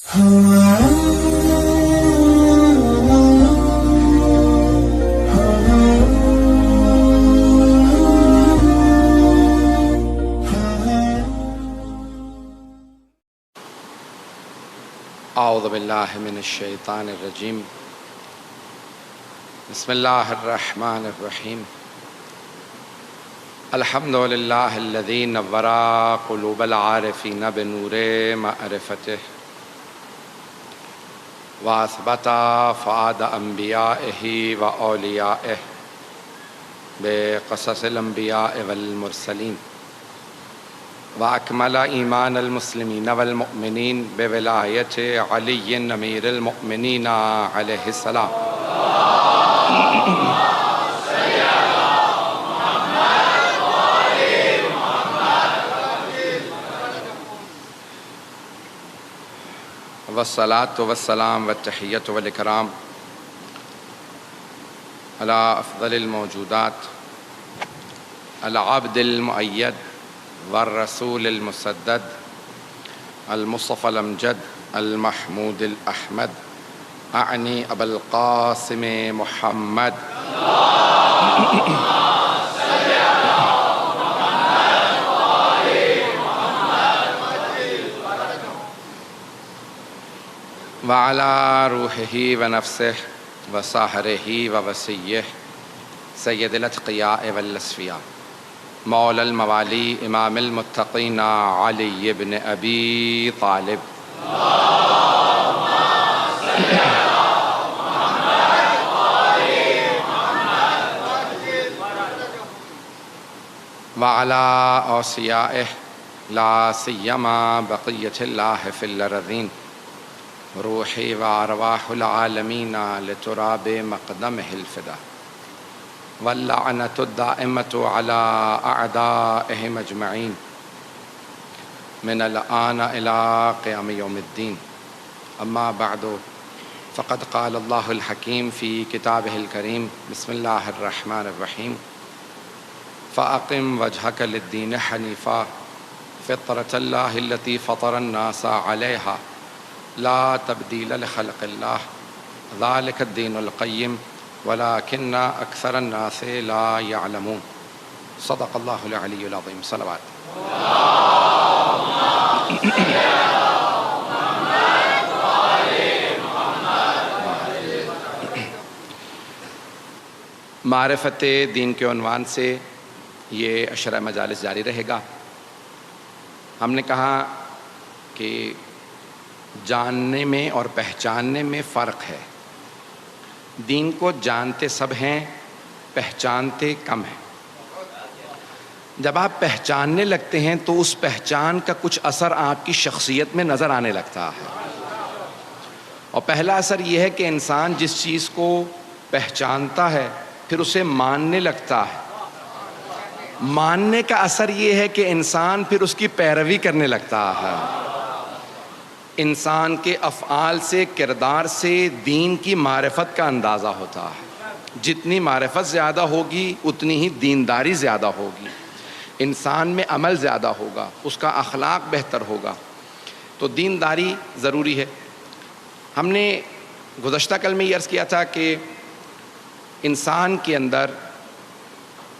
اعوذ باللہ من الشیطان الرجیم بسم اللہ الرحمن الرحیم الحمد للہ الذی نور قلوب العارفین بنور معرفتہ واثبت فؤاد انبیائہ واولیائہ بقصص الانبیاء والمرسلین وأكمل إيمان المسلمين والمؤمنين بولاية علي أمير المؤمنين عليه السلام والصلاة والسلام والتحية والإكرام على أفضل الموجودات العبد المؤيد والرسول المسدد المصطفى الأمجد المحمود الأحمد أعني أبا القاسم محمد وعلى روحه ونفسه وساهره ووصيه سيد الأتقياء والأصفياء مولا الموالی امام المتقین علی بن ابی طالب وعلی اوصیائہ لا سیما بقیۃ اللہ فی الارضین روحی وارواح العالمین لتراب مقدمہ الفدا واللعنة الدائمة على أعدائهم أجمعين من الآن إلى قيام يوم الدين أما بعد فقد قال الله الحكيم في كتابه الكريم بسم الله الرحمن الرحيم فأقم وجهك للدين حنيفا فطرة الله التي فطر الناس عليها لا تبديل لخلق الله ذلك الدين القيم ولكن أكثر الناس لا يعلمون صدق الله العلي العظيم صلوات معرفت دین کے عنوان سے یہ عشرہ مجالس جاری رہے گا۔ ہم نے کہا کہ جاننے میں اور پہچاننے میں فرق ہے۔ دین کو جانتے سب ہیں، پہچانتے کم ہیں۔ جب آپ پہچاننے لگتے ہیں تو اس پہچان کا کچھ اثر آپ کی شخصیت میں نظر آنے لگتا ہے، اور پہلا اثر یہ ہے کہ انسان جس چیز کو پہچانتا ہے پھر اسے ماننے لگتا ہے۔ ماننے کا اثر یہ ہے کہ انسان پھر اس کی پیروی کرنے لگتا ہے۔ انسان کے افعال سے، کردار سے دین کی معرفت کا اندازہ ہوتا ہے۔ جتنی معرفت زیادہ ہوگی اتنی ہی دینداری زیادہ ہوگی، انسان میں عمل زیادہ ہوگا، اس کا اخلاق بہتر ہوگا۔ تو دینداری ضروری ہے۔ ہم نے گزشتہ کل میں یہ عرض کیا تھا کہ انسان کے اندر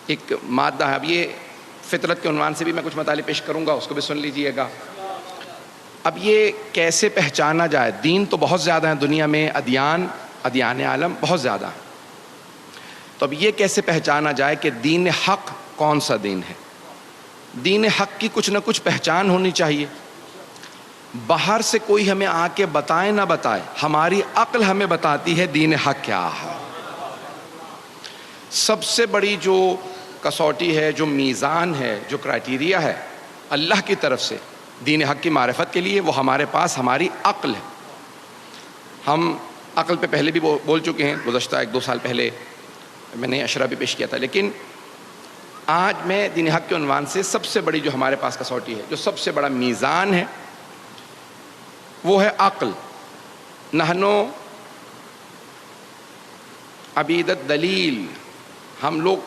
ایک مادہ ہے۔ اب یہ فطرت کے عنوان سے بھی میں کچھ مطالب پیش کروں گا، اس کو بھی سن لیجئے گا۔ اب یہ کیسے پہچانا جائے؟ دین تو بہت زیادہ ہیں دنیا میں، ادیان عالم بہت زیادہ ہیں، تو اب یہ کیسے پہچانا جائے کہ دین حق کون سا دین ہے؟ دین حق کی کچھ نہ کچھ پہچان ہونی چاہیے۔ باہر سے کوئی ہمیں آ کے بتائے نہ بتائے، ہماری عقل ہمیں بتاتی ہے دین حق کیا ہے۔ سب سے بڑی جو کسوٹی ہے، جو میزان ہے، جو کرائٹیریا ہے اللہ کی طرف سے دین حق کی معرفت کے لیے، وہ ہمارے پاس ہماری عقل ہے۔ ہم عقل پہ پہلے بھی بول چکے ہیں، گزشتہ 1-2 سال پہلے میں نے اشرا بھی پیش کیا تھا، لیکن آج میں دین حق کے عنوان سے سب سے بڑی جو ہمارے پاس کسوٹی ہے، جو سب سے بڑا میزان ہے، وہ ہے عقل۔ نحنو عبید الدلیل، ہم لوگ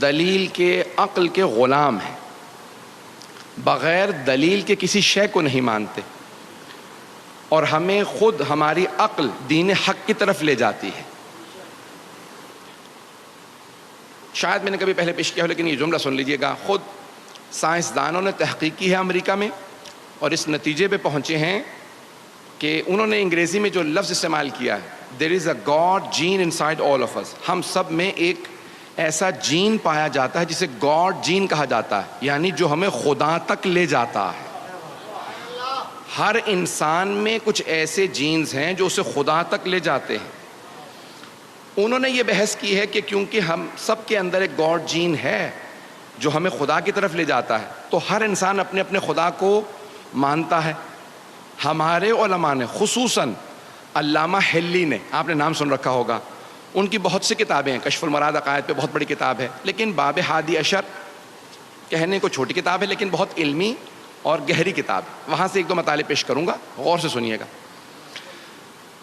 دلیل کے، عقل کے غلام ہیں، بغیر دلیل کے کسی شے کو نہیں مانتے۔ اور ہمیں خود ہماری عقل دین حق کی طرف لے جاتی ہے. شاید میں نے کبھی پہلے پیش کیا ہو لیکن یہ جملہ سن لیجئے گا. خود سائنسدانوں نے تحقیق کی ہے امریکہ میں اور اس نتیجے پہ پہنچے ہیں کہ انہوں نے انگریزی میں جو لفظ استعمال کیا ہے, there is a god gene inside all of us. ہم سب میں ایک ایسا جین پایا جاتا ہے جسے گاڈ جین کہا جاتا ہے, یعنی جو ہمیں خدا تک لے جاتا ہے. ہر انسان میں کچھ ایسے جینز ہیں جو اسے خدا تک لے جاتے ہیں. انہوں نے یہ بحث کی ہے کہ کیونکہ ہم سب کے اندر ایک گاڈ جین ہے جو ہمیں خدا کی طرف لے جاتا ہے, تو ہر انسان اپنے اپنے خدا کو مانتا ہے. ہمارے علماء نے, خصوصاً علامہ حلی نے, آپ نے نام سن رکھا ہوگا, ان کی بہت سی کتابیں ہیں. کشف المراد عقائد پہ بہت بڑی کتاب ہے, لیکن باب ہادی اشر کہنے کو چھوٹی کتاب ہے لیکن بہت علمی اور گہری کتاب ہے. وہاں سے ایک دو مطالب پیش کروں گا, غور سے سنیے گا.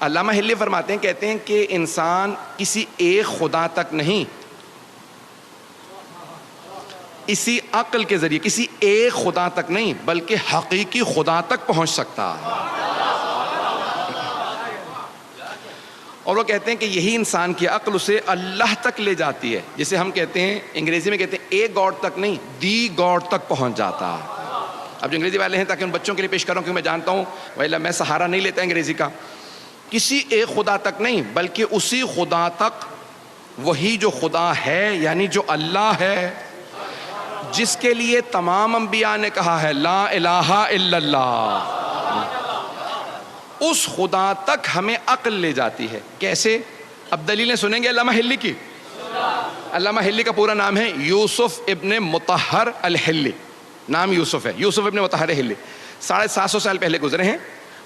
علامہ حلی فرماتے ہیں, کہتے ہیں کہ انسان کسی ایک خدا تک نہیں, اسی عقل کے ذریعے کسی ایک خدا تک نہیں بلکہ حقیقی خدا تک پہنچ سکتا ہے. اور وہ کہتے ہیں کہ یہی انسان کی عقل اسے اللہ تک لے جاتی ہے, جسے ہم کہتے ہیں انگریزی میں کہتے ہیں ایک گاڈ تک نہیں, دی گاڈ تک پہنچ جاتا ہے. اب جو انگریزی والے ہیں, تاکہ ان بچوں کے لیے پیش کروں کیونکہ میں جانتا ہوں ویلا میں سہارا نہیں لیتا انگریزی کا. کسی ایک خدا تک نہیں بلکہ اسی خدا تک, وہی جو خدا ہے یعنی جو اللہ ہے, جس کے لیے تمام انبیاء نے کہا ہے لا الہ الا اللہ, اس خدا تک ہمیں عقل لے جاتی ہے. کیسے؟ اب دلیلیں سنیں گے علامہ حلی کی. علامہ حلی کا پورا نام ہے یوسف ابن مطہر الحلی, نام یوسف ہے, یوسف ابن مطہر حلی. 750 سال پہلے گزرے ہیں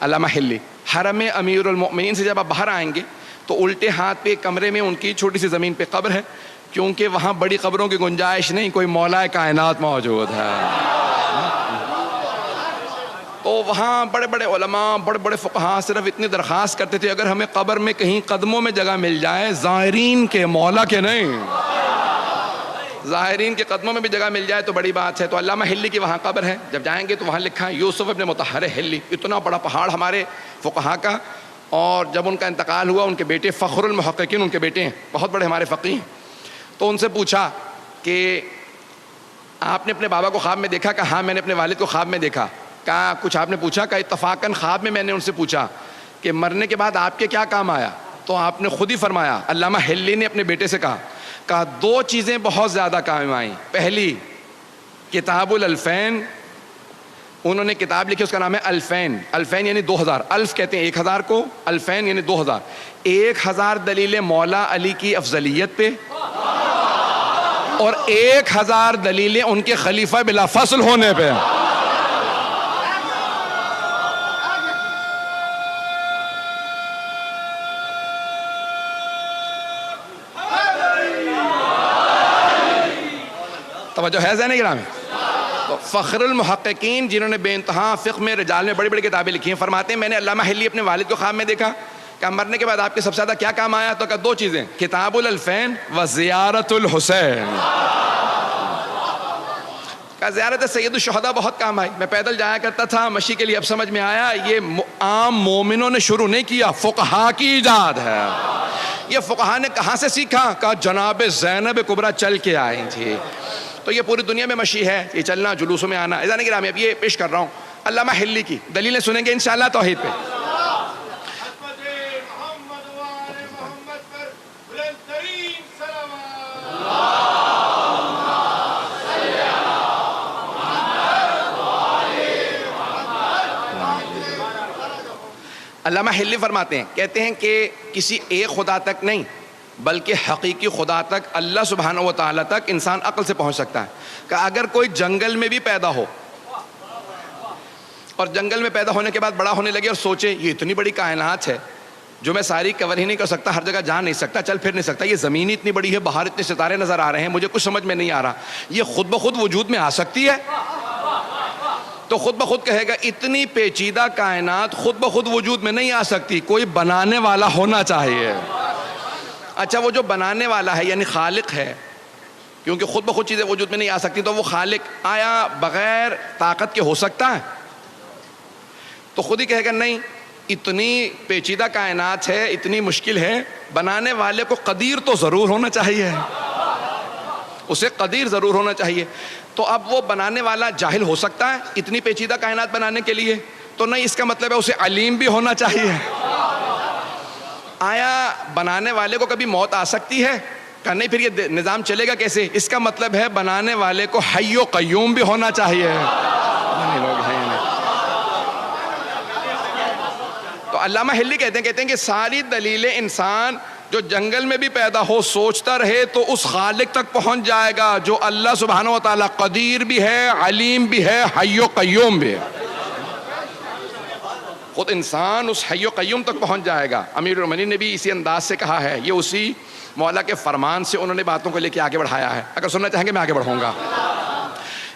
علامہ حلی. حرم امیر المؤمنین سے جب آپ باہر آئیں گے تو الٹے ہاتھ پہ ایک کمرے میں ان کی چھوٹی سی زمین پہ قبر ہے, کیونکہ وہاں بڑی قبروں کی گنجائش نہیں, کوئی مولا کائنات موجود ہے. تو وہاں بڑے بڑے علماء, بڑے بڑے فقہاء صرف اتنی درخواست کرتے تھے اگر ہمیں قبر میں کہیں قدموں میں جگہ مل جائے, زائرین کے, مولا کے نہیں, زائرین کے قدموں میں بھی جگہ مل جائے تو بڑی بات ہے. تو علامہ حلی کی وہاں قبر ہے, جب جائیں گے تو وہاں لکھا ہے یوسف ابن مطہر حلی. اتنا بڑا پہاڑ ہمارے فقہاء کا. اور جب ان کا انتقال ہوا, ان کے بیٹے فخر المحققین ان کے بیٹے ہیں, بہت بڑے ہمارے فقیہ ہیں, تو ان سے پوچھا کہ آپ نے اپنے بابا کو خواب میں دیکھا؟ کہا ہاں میں نے اپنے والد کو خواب میں دیکھا. کہا کچھ آپ نے پوچھا؟ کہا اتفاقاً خواب میں نے ان سے پوچھا کہ مرنے کے بعد آپ کے کیا کام آیا؟ تو آپ نے خود ہی فرمایا, علامہ حلی نے اپنے بیٹے سے کہا 2 چیزیں بہت زیادہ کام آئیں. پہلی کتاب الالفین, انہوں نے کتاب لکھی, اس کا نام ہے الفین. الفین یعنی 2000, الف کہتے ہیں 1000 کو, الفین یعنی 2000. 1000 دلیلیں مولا علی کی افضلیت پہ اور 1000 دلیلیں ان کے خلیفہ بلا فصل ہونے پہ. توجہ ہے ذہن گرامی. تو فخر المحققین جنہوں نے بے انتہا فقہ میں, رجال میں بڑی بڑی کتابیں لکھی ہیں, فرماتے ہیں میں نے علامہ حلی اپنے والد کو خواب میں دیکھا. کہ مرنے کے بعد آپ کے سب سے زیادہ کیا کام آیا؟ تو کہا 2 چیزیں, کتاب الالفین و زیارت الحسین. کہا زیارت سید الشہداء بہت کام آئی, میں پیدل جایا کرتا تھا مشی کے لیے, اب سمجھ میں آیا یہ عام مومنوں نے شروع نہیں کیا, فقہاء کی ایجاد ہے. یہ فقہاء نے کہاں سے سیکھا؟ کہا جناب زینب کبریٰ چل کے آئی تھی. تو یہ پوری دنیا میں مشی ہے, یہ چلنا, جلوسوں میں آنا. اذان گرامی اب یہ پیش کر رہا ہوں علامہ حلی کی دلیلیں سنیں گے انشاءاللہ توحید پہ. علامہ حلی فرماتے ہیں, کہتے ہیں کہ کسی ایک خدا تک نہیں بلکہ حقیقی خدا تک, اللہ سبحانہ و تعالیٰ تک انسان عقل سے پہنچ سکتا ہے. کہ اگر کوئی جنگل میں بھی پیدا ہو اور جنگل میں پیدا ہونے کے بعد بڑا ہونے لگے اور سوچے یہ اتنی بڑی کائنات ہے جو میں ساری کور ہی نہیں کر سکتا, ہر جگہ جا نہیں سکتا, چل پھر نہیں سکتا, یہ زمین اتنی بڑی ہے, باہر اتنے ستارے نظر آ رہے ہیں, مجھے کچھ سمجھ میں نہیں آ رہا, یہ خود بخود وجود میں آ سکتی ہے؟ تو خود بخود کہے گا اتنی پیچیدہ کائنات خود بخود وجود میں نہیں آ سکتی, کوئی بنانے والا ہونا چاہیے. اچھا وہ جو بنانے والا ہے یعنی خالق ہے, کیونکہ خود بخود چیزیں وجود میں نہیں آ سکتی, تو وہ خالق آیا بغیر طاقت کے ہو سکتا ہے؟ تو خود ہی کہے گا نہیں, اتنی پیچیدہ کائنات ہے, اتنی مشکل ہے, بنانے والے کو قدیر تو ضرور ہونا چاہیے, اسے قدیر ضرور ہونا چاہیے. تو اب وہ بنانے والا جاہل ہو سکتا ہے اتنی پیچیدہ کائنات بنانے کے لیے؟ تو نہیں, اس کا مطلب ہے اسے علیم بھی ہونا چاہیے. آیا بنانے والے کو کبھی موت آ سکتی ہے؟ کہ نہیں, پھر یہ نظام چلے گا کیسے؟ اس کا مطلب ہے بنانے والے کو حی و قیوم بھی ہونا چاہیے. لوگ ہیں تو علامہ ہلی کہتے ہیں کہ ساری دلیلیں انسان جو جنگل میں بھی پیدا ہو سوچتا رہے تو اس خالق تک پہنچ جائے گا جو اللہ سبحانہ و تعالیٰ قدیر بھی ہے, علیم بھی ہے, حی و قیوم بھی ہے. خود انسان اس حی و قیوم تک پہنچ جائے گا. امیر المومنین نے بھی اسی انداز سے کہا ہے, یہ اسی مولا کے فرمان سے انہوں نے باتوں کو لے کے آگے بڑھایا ہے. اگر سننا چاہیں گے میں آگے بڑھوں گا.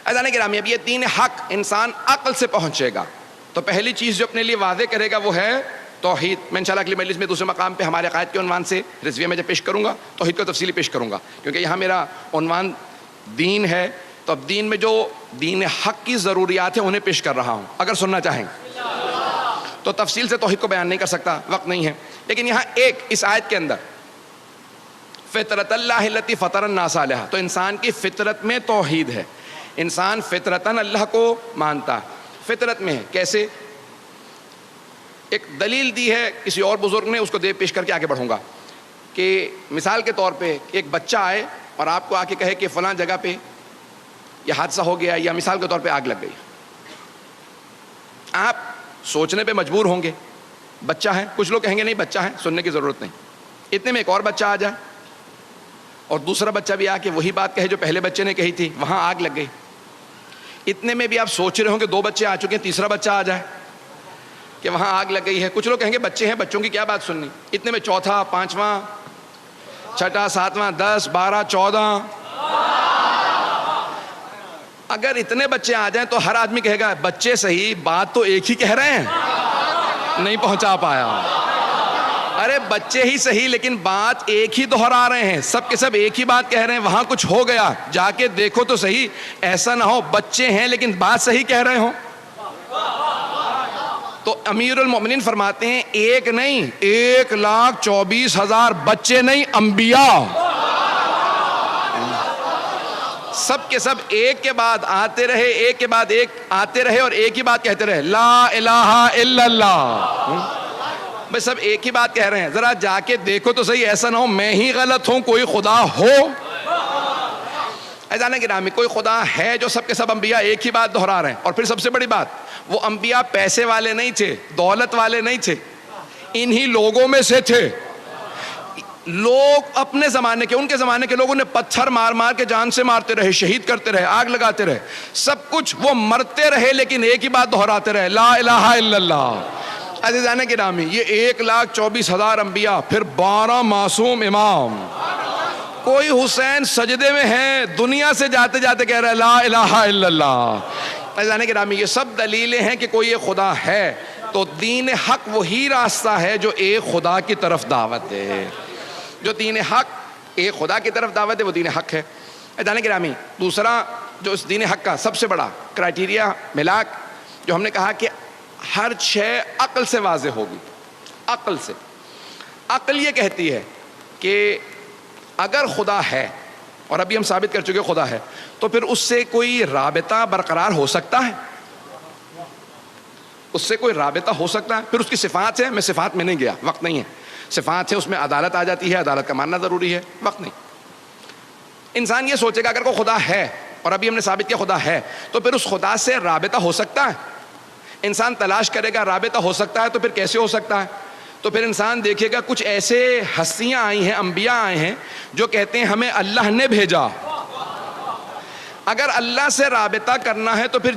عزیزان گرامی, اب یہ دین حق انسان عقل سے پہنچے گا تو پہلی چیز جو اپنے لیے واضح کرے گا وہ ہے توحید. میں انشاءاللہ اگلی مجلس میں دوسرے مقام پہ ہمارے عقائد کے عنوان سے رضویہ میں جب پیش کروں گا توحید کو تفصیلی پیش کروں گا, کیونکہ یہاں میرا عنوان دین ہے. تو اب دین میں جو دین حق کی ضروریات ہیں انہیں پیش کر رہا ہوں. اگر سننا چاہیں تو تفصیل سے توحید کو بیان نہیں کر سکتا, وقت نہیں ہے. لیکن یہاں ایک اس آیت کے اندر فطرت اللہ التی فطر الناس علیہا, تو انسان کی فطرت میں توحید ہے. انسان فطرتاً اللہ کو مانتا ہے, فطرت میں ہے. کیسے؟ ایک دلیل دی ہے کسی اور بزرگ نے, اس کو دے پیش کر کے آگے بڑھوں گا. کہ مثال کے طور پہ ایک بچہ آئے اور آپ کو آ کے کہے کہ فلاں جگہ پہ یہ حادثہ ہو گیا, یا مثال کے طور پہ آگ لگ گئی. آپ سوچنے پہ مجبور ہوں گے, بچہ ہے. کچھ لوگ کہیں گے نہیں بچہ ہے, سننے کی ضرورت نہیں. اتنے میں ایک اور بچہ آ جائے اور دوسرا بچہ بھی آ کے وہی بات کہے جو پہلے بچے نے کہی تھی, وہاں آگ لگ گئی. اتنے میں بھی آپ سوچ رہے ہوں کہ 2 بچے آ چکے ہیں, تیسرا بچہ آ جائے کہ وہاں آگ لگ گئی ہے. کچھ لوگ کہیں گے بچے ہیں, بچوں کی کیا بات سننی. اتنے میں چوتھا, پانچواں, چھٹا, ساتواں, 10, 12, 14. اگر اتنے بچے آ جائیں تو ہر آدمی کہے گا بچے صحیح, بات تو ایک ہی کہہ رہے ہیں, نہیں پہنچا پایا. ارے بچے ہی صحیح لیکن بات ایک ہی دہرا رہے ہیں, سب کے سب ایک ہی بات کہہ رہے ہیں. وہاں کچھ ہو گیا, جا کے دیکھو تو صحیح. ایسا نہ ہو بچے ہیں لیکن بات صحیح کہہ رہے ہوں. تو امیر المومنین فرماتے ہیں ایک نہیں, 1,24,000 بچے نہیں, انبیاء سب کے سب ایک کے بعد آتے رہے, ایک کے بعد ایک آتے رہے اور ایک ہی بات کہتے رہے, لا الہ الا اللہ. بھائی سب ایک ہی بات کہہ رہے ہیں, ذرا جا کے دیکھو تو صحیح, ایسا نہ ہو میں ہی غلط ہوں, کوئی خدا ہو. عزیزان گرامی, کوئی خدا ہے جو سب کے سب انبیاء ایک ہی بات دہرا رہے ہیں. اور پھر سب سے بڑی بات, وہ انبیاء پیسے والے نہیں تھے, دولت والے نہیں تھے, انہی لوگوں میں سے تھے. لوگ اپنے زمانے کے, ان کے زمانے کے لوگوں نے پتھر مار مار کے جان سے مارتے رہے, شہید کرتے رہے, آگ لگاتے رہے, سب کچھ وہ مرتے رہے لیکن ایک ہی بات دہراتے رہے, لا الہ الا اللہ. عزیزان گرامی, یہ 1,24,000 انبیاء, پھر 12 معصوم امام. کوئی حسین سجدے میں ہے, دنیا سے جاتے جاتے کہہ رہا ہے لا الہ الا اللہ. عزیزان گرامی, یہ سب دلیلیں ہیں کہ کوئی ایک خدا ہے. تو دین حق وہی راستہ ہے جو ایک خدا کی طرف دعوت ہے. جو دین حق ایک خدا کی طرف دعوت ہے وہ دین حق ہے. عزیزان گرامی, دوسرا جو اس دین حق کا سب سے بڑا کرائٹیریا ملاک, جو ہم نے کہا کہ ہر شے عقل سے واضح ہوگی. عقل سے, عقل یہ کہتی ہے کہ اگر خدا ہے, اور ابھی ہم ثابت کر چکے خدا ہے, تو پھر اس سے کوئی رابطہ برقرار ہو سکتا ہے, اس سے کوئی رابطہ ہو سکتا ہے. پھر اس کی صفات ہے, میں صفات میں نہیں گیا, وقت نہیں ہے. صفات ہے, اس میں عدالت آ جاتی ہے, عدالت کا ماننا ضروری ہے, وقت نہیں. انسان یہ سوچے گا اگر کوئی خدا ہے, اور ابھی ہم نے ثابت کیا خدا ہے, تو پھر اس خدا سے رابطہ ہو سکتا ہے. انسان تلاش کرے گا رابطہ ہو سکتا ہے, تو پھر کیسے ہو سکتا ہے؟ تو پھر انسان دیکھے گا کچھ ایسے ہستیاں آئی ہیں, انبیاء آئے ہیں جو کہتے ہیں ہمیں اللہ نے بھیجا. اگر اللہ سے رابطہ کرنا ہے تو پھر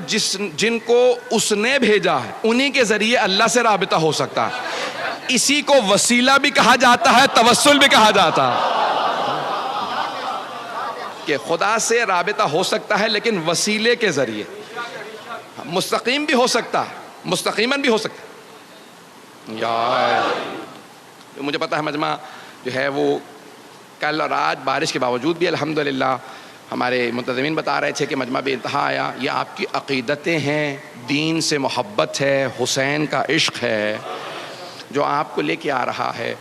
جن کو اس نے بھیجا ہے انہی کے ذریعے اللہ سے رابطہ ہو سکتا ہے. اسی کو وسیلہ بھی کہا جاتا ہے, توسل بھی کہا جاتا ہے, کہ خدا سے رابطہ ہو سکتا ہے لیکن وسیلے کے ذریعے. مستقیم بھی ہو سکتا ہے, مستقیماً بھی ہو سکتا ہے. مجھے پتا ہے مجمع جو ہے وہ کل اور آج بارش کے باوجود بھی الحمدللہ ہمارے منتظمین بتا رہے تھے کہ مجمع بے انتہا آیا. یہ آپ کی عقیدتیں ہیں, دین سے محبت ہے, حسین کا عشق ہے, جو آپ کو لے کے آ رہا ہے.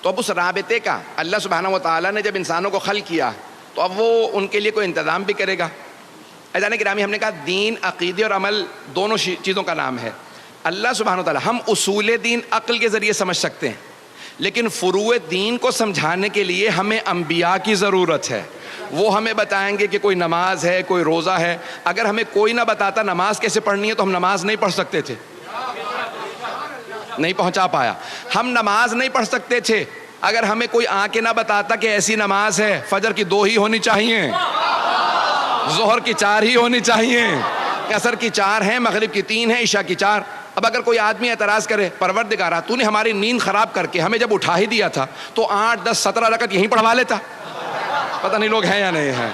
تو اب اس رابطے کا اللہ سبحانہ و تعالیٰ نے جب انسانوں کو خلق کیا تو اب وہ ان کے لیے کوئی انتظام بھی کرے گا. عزیزان گرامی، ہم نے کہا دین، عقیدے اور عمل دونوں چیزوں کا نام ہے. اللہ سبحانہ و تعالیٰ، ہم اصول دین عقل کے ذریعے سمجھ سکتے ہیں، لیکن فروع دین کو سمجھانے کے لیے ہمیں انبیاء کی ضرورت ہے. وہ ہمیں بتائیں گے کہ کوئی نماز ہے، کوئی روزہ ہے. اگر ہمیں کوئی نہ بتاتا نماز کیسے پڑھنی ہے تو ہم نماز نہیں پڑھ سکتے تھے. نہیں پہنچا پایا. ہم نماز نہیں پڑھ سکتے تھے اگر ہمیں کوئی آ کے نہ بتاتا کہ ایسی نماز ہے، فجر کی 2 ہی ہونی چاہیے، ظہر کی 4 ہی ہونی چاہیے، عصر کی 4 ہیں، مغرب کی 3 ہیں، عشاء کی 4. اب اگر کوئی آدمی اعتراض کرے، پروردگارا تو نے ہماری نیند خراب کر کے ہمیں جب اٹھا ہی دیا تھا تو 8 10 17 رکعت یہیں پڑھوا لیتا. پتہ نہیں لوگ ہیں یا نہیں ہیں.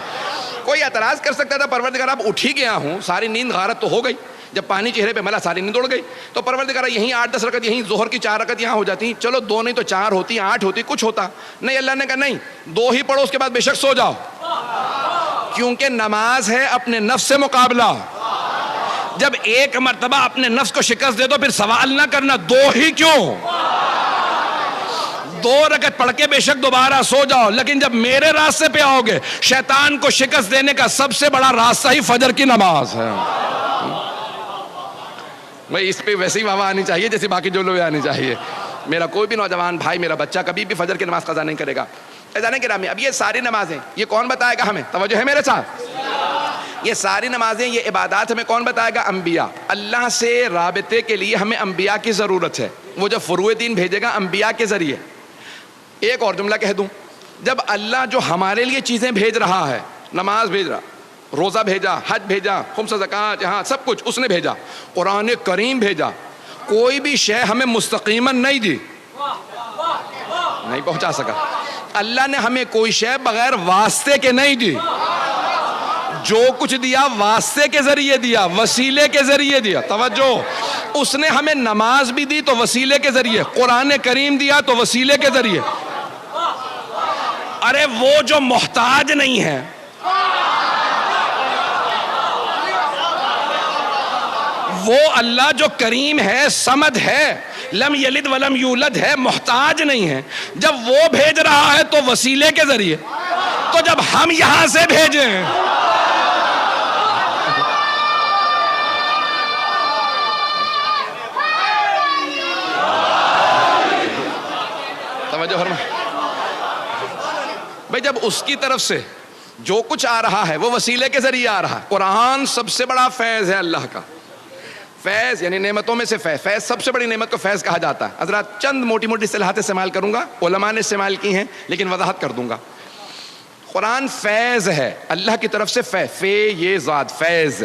کوئی اعتراض کر سکتا تھا، پروردگارا اب اٹھ ہی گیا ہوں، ساری نیند غارت تو ہو گئی، جب پانی چہرے پہ ملا ساری نیند اڑ گئی، تو پروردگارا یہیں 8 10 رکعت، یہیں ظہر کی 4 رکعت یہاں ہو جاتی، چلو 2 نہیں تو 4 ہوتی، 8 ہوتی، کچھ ہوتا نہیں. اللہ نے کہا نہیں، 2 ہی پڑھو، اس کے بعد بے شک سو جاؤ، کیونکہ نماز ہے اپنے نفس سے مقابلہ. جب ایک مرتبہ اپنے نفس کو شکست دے دو پھر سوال نہ کرنا 2 ہی کیوں، 2 رکعت پڑھ کے بے شک دوبارہ سو جاؤ. لیکن جب میرے راستے پہ آؤ گے، شیطان کو شکست دینے کا سب سے بڑا راستہ ہی فجر کی نماز ہے. بھائی اس پہ ویسے ہی واہ آنی چاہیے جیسے باقی جو لوگ آنی چاہیے. میرا کوئی بھی نوجوان بھائی، میرا بچہ کبھی بھی فجر کی نماز قضا نہیں کرے گا. عزیزان گرامی، اب یہ ساری نمازیں یہ کون بتائے گا ہمیں؟ توجہ ہے میرے ساتھ. یہ ساری نمازیں، یہ عبادات ہمیں کون بتائے گا؟ انبیاء. اللہ سے رابطے کے لیے ہمیں انبیاء کی ضرورت ہے. وہ جب فروع دین بھیجے گا انبیاء کے ذریعے. ایک اور جملہ کہہ دوں، جب اللہ جو ہمارے لیے چیزیں بھیج رہا ہے، نماز بھیج رہا، روزہ بھیجا، حج بھیجا، خمس زکوٰۃ، یہاں سب کچھ اس نے بھیجا، قرآن کریم بھیجا، کوئی بھی شے ہمیں مستقیماً نہیں دی، نہیں پہنچا سکا. اللہ نے ہمیں کوئی شے بغیر واسطے کے نہیں دی. جو کچھ دیا واسطے کے ذریعے دیا، وسیلے کے ذریعے دیا. توجہ، اس نے ہمیں نماز بھی دی تو وسیلے کے ذریعے، قرآن کریم دیا تو وسیلے کے ذریعے. ارے وہ جو محتاج نہیں ہے، وہ اللہ جو کریم ہے، صمد ہے، لم یلد ولم یولد ہے، محتاج نہیں ہے، جب وہ بھیج رہا ہے تو وسیلے کے ذریعے. تو جب ہم یہاں سے بھیجیں، توجہ فرما بھائی، جب اس کی طرف سے جو کچھ آ رہا ہے وہ وسیلے کے ذریعے آ رہا ہے. قرآن سب سے بڑا فیض ہے اللہ کا. فیض یعنی نعمتوں میں سے فیض. فیض سب سے بڑی نعمت کو فیض کہا جاتا ہے. حضرات چند موٹی موٹی اصطلاحات استعمال کروں گا، علماء نے استعمال کی ہیں لیکن وضاحت کر دوں گا. قرآن فیض ہے اللہ کی طرف سے. فے یہ ذات، فیض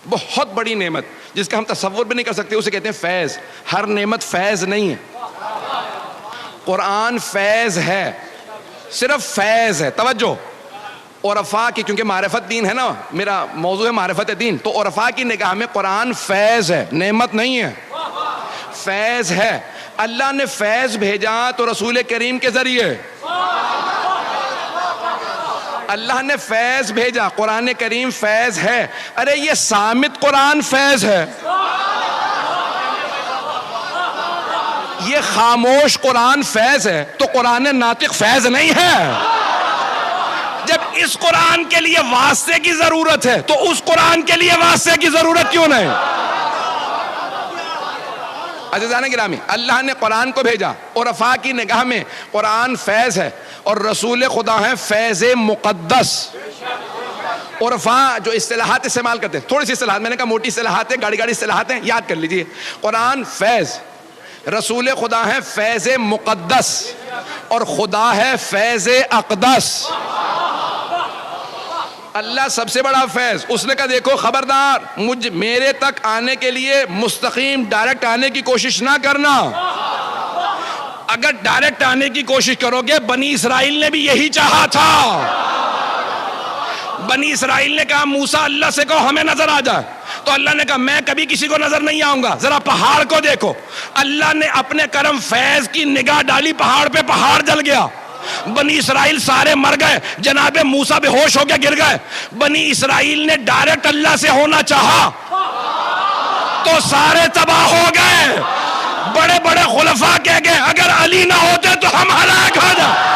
بہت بڑی نعمت جس کا ہم تصور بھی نہیں کر سکتے، اسے کہتے ہیں فیض. ہر نعمت فیض نہیں ہے. قرآن فیض ہے، صرف فیض ہے. توجہ، عرفاء کی، کیونکہ معرفت دین ہے نا، میرا موضوع ہے معرفت دین، تو عرفاء کی نگاہ میں قرآن فیض ہے، نعمت نہیں ہے، فیض ہے. اللہ نے فیض بھیجا تو رسول کریم کے ذریعے. اللہ نے فیض بھیجا، قرآن کریم فیض ہے. ارے یہ صامت قرآن فیض ہے، یہ خاموش قرآن فیض ہے، تو قرآن ناطق فیض نہیں ہے. جب اس قرآن کے لیے واسطے کی ضرورت ہے تو اس قرآن کے لیے واسطے کی ضرورت کیوں نہیں؟ عزیزان گرامی، اللہ نے قرآن کو بھیجا، عرفاء کی نگاہ میں قرآن فیض ہے اور رسول خدا ہے فیض مقدس. عرفاء جو اصطلاحات استعمال کرتے ہیں، تھوڑی سی اصطلاحات، میں نے کہا موٹی اصطلاحات ہیں، گاڑی اصطلاحات ہیں، یاد کر لیجئے. قرآن فیض، رسول خدا ہے فیض مقدس، اور خدا ہے فیض اقدس. اللہ سب سے بڑا فیض. اس نے کہا دیکھو خبردار، میرے تک آنے کے لیے مستقیم ڈائریکٹ آنے کی کوشش نہ کرنا. اگر ڈائریکٹ آنے کی کوشش کرو گے، بنی اسرائیل نے بھی یہی چاہا تھا. بنی اسرائیل نے کہا موسیٰ اللہ سے کہو ہمیں نظر آ جائے، تو اللہ نے کہا میں کبھی کسی کو نظر نہیں آؤں گا. ذرا پہاڑ کو دیکھو, اللہ نے اپنے کرم فیض کی نگاہ ڈالی پہاڑ پہ, پہاڑ جل گیا. بنی اسرائیل سارے مر گئے, جناب موسیٰ بے ہوش ہو کے گر گئے. بنی اسرائیل نے ڈائریکٹ اللہ سے ہونا چاہا تو سارے تباہ ہو گئے. بڑے بڑے خلفاء کہہ گئے اگر علی نہ ہوتے تو ہم ہلاک ہو جائیں.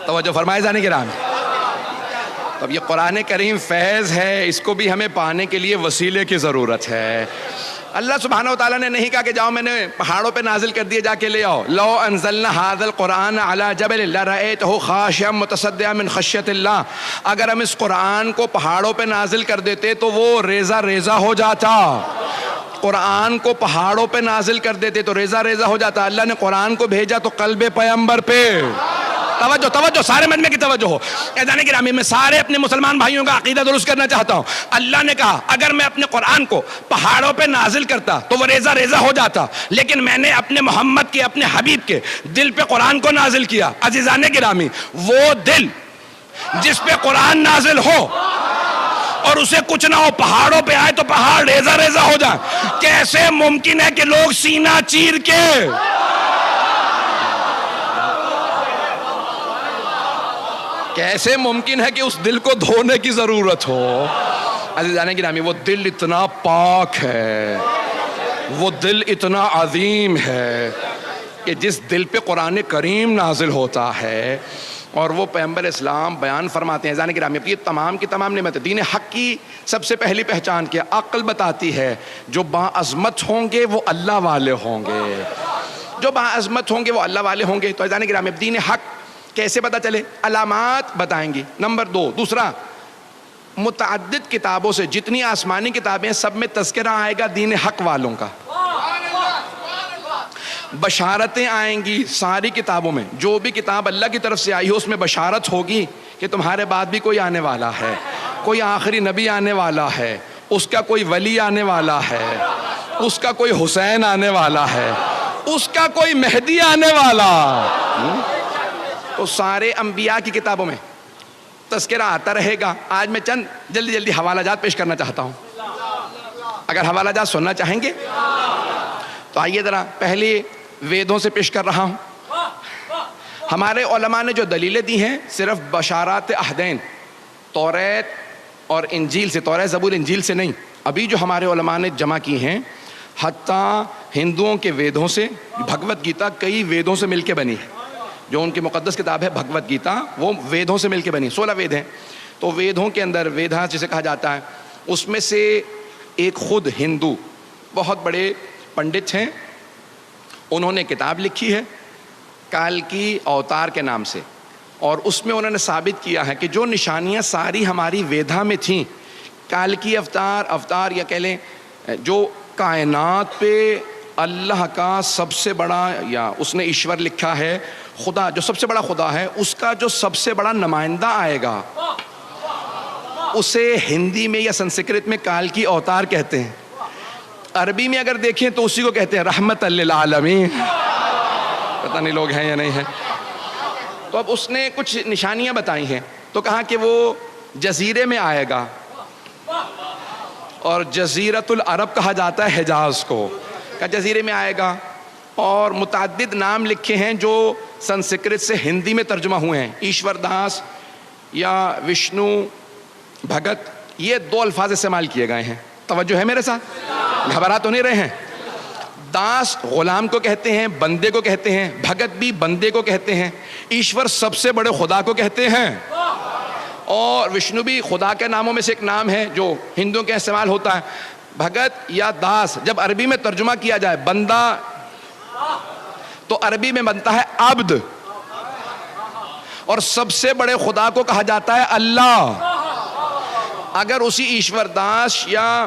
توجہ فرمائے جانے کے رام. اب یہ قرآن کریم فیض ہے, اس کو بھی ہمیں پانے کے لیے وسیلے کی ضرورت ہے. اللہ سبحانہ و تعالیٰ نے نہیں کہا کہ جاؤ میں نے پہاڑوں پہ نازل کر دیے جا کے لے آؤ. لو انزلنا هذا القرآن على جبل لرأيته خاشعا متصدعا من خشیۃ اللہ. اگر ہم اس قرآن کو پہاڑوں پہ نازل کر دیتے تو وہ ریزہ ریزہ ہو جاتا. قرآن کو پہاڑوں پہ نازل کر دیتے تو ریزہ ریزہ ہو جاتا. اللہ نے قرآن کو بھیجا تو قلب پیغمبر پہ. توجہ توجہ, سارے مجمع کی توجہ ہو. اذان گرامی, میں سارے اپنے مسلمان بھائیوں کا عقیدہ درست کرنا چاہتا ہوں. اللہ نے کہا اگر میں اپنے قرآن کو پہاڑوں پہ نازل کرتا تو وہ ریزہ ریزہ ہو جاتا, لیکن میں نے اپنے محمد کے, اپنے حبیب کے دل پہ قرآن کو نازل کیا. عزیزان گرامی, وہ دل جس پہ قرآن نازل ہو اور اسے کچھ نہ ہو, پہاڑوں پہ آئے تو پہاڑ ریزہ ریزہ ہو جائے. کیسے ممکن ہے کہ لوگ سینہ چیر کے کیسے ممکن ہے کہ اس دل کو دھونے کی ضرورت ہو؟ عزیزان گرامی, وہ دل اتنا پاک ہے, وہ دل اتنا عظیم ہے کہ جس دل پہ قرآن کریم نازل ہوتا ہے اور وہ پیغمبر اسلام بیان فرماتے ہیں. عزیزان گرامی, یہ تمام کی تمام نعمت. دین حق کی سب سے پہلی پہچان کیا؟ عقل بتاتی ہے جو باعظمت ہوں گے وہ اللہ والے ہوں گے, جو باعظمت ہوں گے وہ اللہ والے ہوں گے. تو عزیزان گرامی, دین حق کیسے پتہ چلے؟ علامات بتائیں گی. نمبر 2. دوسرا, متعدد کتابوں سے, جتنی آسمانی کتابیں ہیں سب میں تذکرہ آئے گا دین حق والوں کا. بشارتیں آئیں گی ساری کتابوں میں. جو بھی کتاب اللہ کی طرف سے آئی ہو اس میں بشارت ہوگی کہ تمہارے بعد بھی کوئی آنے والا ہے, کوئی آخری نبی آنے والا ہے, اس کا کوئی ولی آنے والا ہے, اس کا کوئی حسین آنے والا ہے, اس کا کوئی مہدی آنے والا. تو سارے انبیاء کی کتابوں میں تذکرہ آتا رہے گا. آج میں چند جلدی حوالہ جات پیش کرنا چاہتا ہوں. اگر حوالہ جات سننا چاہیں گے تو آئیے ذرا پہلے ویدوں سے پیش کر رہا ہوں. ہمارے علماء نے جو دلیلیں دی ہیں صرف بشارات عہدین, توریت اور انجیل سے, توریت زبور انجیل سے نہیں, ابھی جو ہمارے علماء نے جمع کی ہیں حتیٰ ہندوؤں کے ویدوں سے. بھگوت گیتا کئی ویدوں سے مل کے بنی ہے, جو ان کی مقدس کتاب ہے بھگوت گیتا, وہ ویدوں سے مل کے بنی. 16 وید ہیں. تو ویدوں کے اندر, ویدھا جسے کہا جاتا ہے, اس میں سے ایک خود ہندو بہت بڑے پنڈت ہیں, انہوں نے کتاب لکھی ہے کالکی اوتار کے نام سے, اور اس میں انہوں نے ثابت کیا ہے کہ جو نشانیاں ساری ہماری ویدھا میں تھیں, کالکی اوتار یا کہہ لیں جو کائنات پہ اللہ کا سب سے بڑا, یا اس نے ایشور لکھا ہے خدا, جو سب سے بڑا خدا ہے, اس کا جو سب سے بڑا نمائندہ آئے گا اسے ہندی میں یا سنسکرت میں کالکی اوتار کہتے ہیں. عربی میں اگر دیکھیں تو اسی کو کہتے ہیں رحمت للعالمین. پتہ نہیں لوگ ہیں یا نہیں ہیں. تو اب اس نے کچھ نشانیاں بتائی ہیں, تو کہا کہ وہ جزیرے میں آئے گا, اور جزیرت العرب کہا جاتا ہے حجاز کو, کہ جزیرے میں آئے گا, اور متعدد نام لکھے ہیں جو سنسکرت سے ہندی میں ترجمہ ہوئے ہیں. ایشور داس یا وشنو بھگت, یہ 2 الفاظ استعمال کیے گئے ہیں. توجہ ہے میرے ساتھ؟ گھبرا تو نہیں رہے ہیں؟ داس غلام کو کہتے ہیں, بندے کو کہتے ہیں, بھگت بھی بندے کو کہتے ہیں, ایشور سب سے بڑے خدا کو کہتے ہیں, اور وشنو بھی خدا کے ناموں میں سے ایک نام ہے جو ہندوؤں کے استعمال ہوتا ہے. بھگت یا داس جب عربی میں ترجمہ کیا جائے, بندہ تو عربی میں بنتا ہے عبد, اور سب سے بڑے خدا کو کہا جاتا ہے اللہ. اگر اسی ایشور داس یا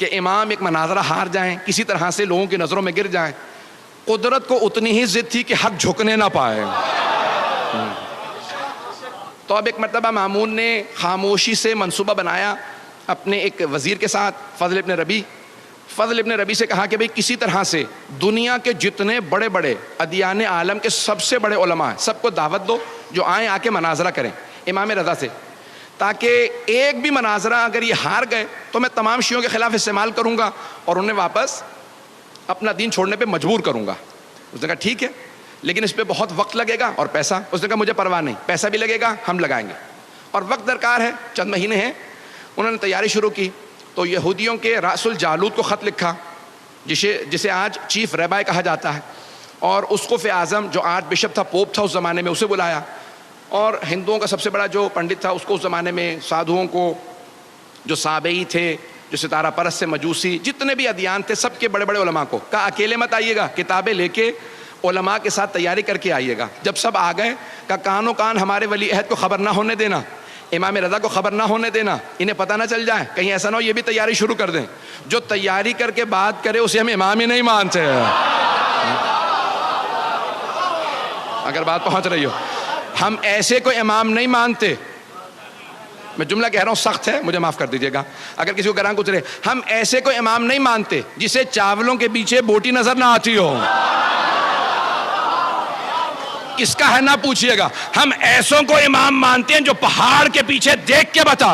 کہ امام ایک مناظرہ ہار جائیں، کسی طرح سے لوگوں کی نظروں میں گر جائیں، قدرت کو اتنی ہی ضد تھی کہ حق جھکنے نہ پائے۔ تو اب ایک مرتبہ مامون نے خاموشی سے منصوبہ بنایا اپنے ایک وزیر کے ساتھ، فضل ابن ربی سے کہا کہ بھئی کسی طرح سے دنیا کے جتنے بڑے بڑے ادیان عالم کے سب سے بڑے علماء ہیں سب کو دعوت دو، جو آئیں آ کے مناظرہ کریں امام رضا سے، تاکہ ایک بھی مناظرہ اگر یہ ہار گئے تو میں تمام شیعوں کے خلاف استعمال کروں گا اور انہیں واپس اپنا دین چھوڑنے پہ مجبور کروں گا۔ اس نے کہا ٹھیک ہے، لیکن اس پہ بہت وقت لگے گا اور پیسہ۔ اس نے کہا مجھے پرواہ نہیں، پیسہ بھی لگے گا، ہم لگائیں گے، اور وقت درکار ہے، چند مہینے ہیں۔ انہوں نے تیاری شروع کی تو یہودیوں کے راس الجالوت کو خط لکھا، جسے آج چیف ریبائی کہا جاتا ہے، اور اسقف اعظم جو آرچ بشپ تھا، پوپ تھا اس زمانے میں، اسے بلایا، اور ہندوؤں کا سب سے بڑا جو پنڈت تھا اس کو اس زمانے میں، سادھوؤں کو، جو سابئی تھے، جو ستارہ پرست سے مجوسی، جتنے بھی ادیان تھے، سب کے بڑے بڑے علماء کو کہا اکیلے مت آئیے گا، کتابیں لے کے علماء کے ساتھ تیاری کر کے آئیے گا۔ جب سب آ گئے کہا کانوں کان ہمارے ولی عہد کو خبر نہ ہونے دینا، امام رضا کو خبر نہ ہونے دینا، انہیں پتہ نہ چل جائے، کہیں ایسا نہ ہو یہ بھی تیاری شروع کر دیں، جو تیاری کر کے بات کرے اسے ہم امام ہی نہیں مانتے۔ اگر بات پہنچ رہی ہو، ہم ایسے کوئی امام نہیں مانتے۔ میں جملہ کہہ رہا ہوں سخت ہے، مجھے معاف کر دیجیے گا اگر کسی کو گراں گزرے، ہم ایسے کوئی امام نہیں مانتے جسے چاولوں کے پیچھے بوٹی نظر نہ آتی ہو۔ کس کا ہے نہ پوچھئے گا، ہم ایسوں کو امام مانتے ہیں جو پہاڑ کے پیچھے دیکھ کے بتا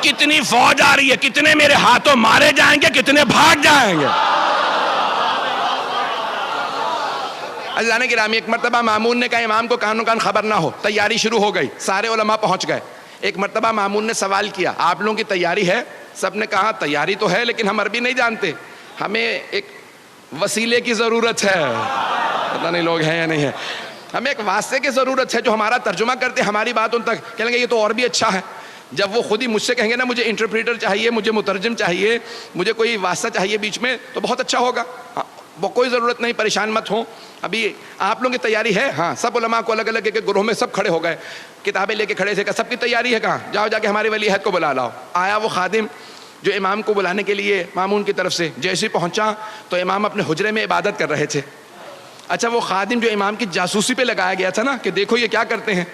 کتنی فوج آ رہی ہے، کتنے میرے ہاتھوں مارے جائیں گے، کتنے بھاگ جائیں گے۔ عزیزان گرامی، ایک مرتبہ مامون نے کہا امام کو کانوں کان خبر نہ ہو، تیاری شروع ہو گئی، سارے علماء پہنچ گئے۔ ایک مرتبہ مامون نے سوال کیا آپ لوگوں کی تیاری ہے؟ سب نے کہا تیاری تو ہے لیکن ہم عربی نہیں جانتے، ہمیں ایک وسیلے کی ضرورت ہے، پتہ نہیں لوگ ہیں یا نہیں ہے، ہمیں ایک واسطے کی ضرورت ہے جو ہمارا ترجمہ کرتے ہماری بات ان تک۔ کہیں گے یہ تو اور بھی اچھا ہے، جب وہ خود ہی مجھ سے کہیں گے نا مجھے انٹرپریٹر چاہیے، مجھے مترجم چاہیے، مجھے کوئی واسطہ چاہیے بیچ میں، تو بہت اچھا ہوگا۔ وہ کوئی ضرورت نہیں، پریشان مت ہوں، ابھی آپ لوگوں کی تیاری ہے؟ ہاں، سب علماء کو الگ الگ ایک گروہ میں سب کھڑے ہو گئے، کتابیں لے کے کھڑے تھے، سب کی تیاری ہے، کہاں جاؤ جا کے ہمارے ولی عہد کو بلا لاؤ۔ آیا وہ خادم جو امام کو بلانے کے لیے مامون کی طرف سے، جیسے ہی پہنچا تو امام اپنے حجرے میں عبادت کر رہے تھے۔ اچھا وہ خادم جو امام کی جاسوسی پہ لگایا گیا تھا نا کہ دیکھو یہ کیا کرتے ہیں،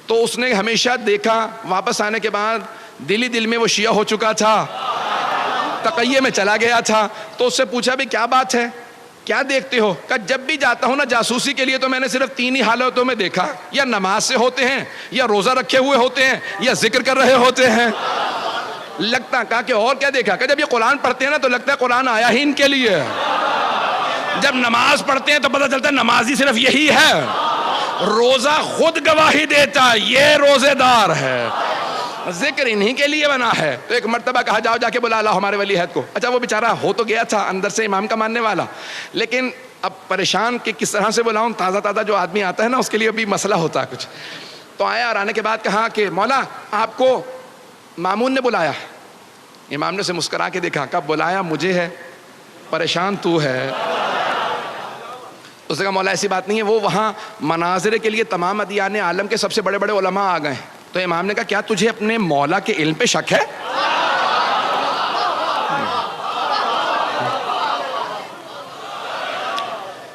تو اس نے ہمیشہ دیکھا، واپس آنے کے بعد دل ہی دل میں وہ شیعہ ہو چکا تھا، تقیے میں چلا گیا تھا، تو اس سے پوچھا بھی کیا بات ہے، کیا دیکھتے ہو؟ کہا جب بھی جاتا ہوں نا جاسوسی کے لیے تو میں نے صرف 3 ہی حالتوں میں دیکھا، یا نماز سے ہوتے ہیں، یا روزہ رکھے ہوئے ہوتے ہیں، یا ذکر کر رہے ہوتے ہیں۔ لگتا کہا کہ اور کیا دیکھا؟ کہ جب یہ قرآن پڑھتے ہیں نا تو لگتا ہے قرآن آیا ہی ان کے لیے، جب نماز پڑھتے ہیں تو پتہ چلتا ہے نمازی صرف یہی ہے، روزہ خود گواہی دیتا ہے یہ روزے دار ہے، ذکر انہی کے لیے بنا ہے۔ تو ایک مرتبہ کہا جاؤ جا کے بلا لاؤ ہمارے ولی عہد کو۔ اچھا وہ بیچارہ ہو تو گیا تھا اندر سے امام کا ماننے والا، لیکن اب پریشان کہ کس طرح سے بلاؤں، تازہ تازہ جو آدمی آتا ہے نا اس کے لیے بھی مسئلہ ہوتا ہے کچھ۔ تو آیا اور آنے کے بعد کہا کہ مولا آپ کو مامون نے بلایا۔ امام نے اسے مسکرا کے دیکھا، کہا بلایا مجھے ہے، پریشان تو ہے۔ اس نے کہا مولا ایسی بات نہیں ہے، وہ وہاں مناظرے کے لیے تمام ادیان عالم کے سب سے بڑے بڑے علماء آ گئے ہیں۔ تو امام نے کہا کیا تجھے اپنے مولا کے علم پہ شک ہے؟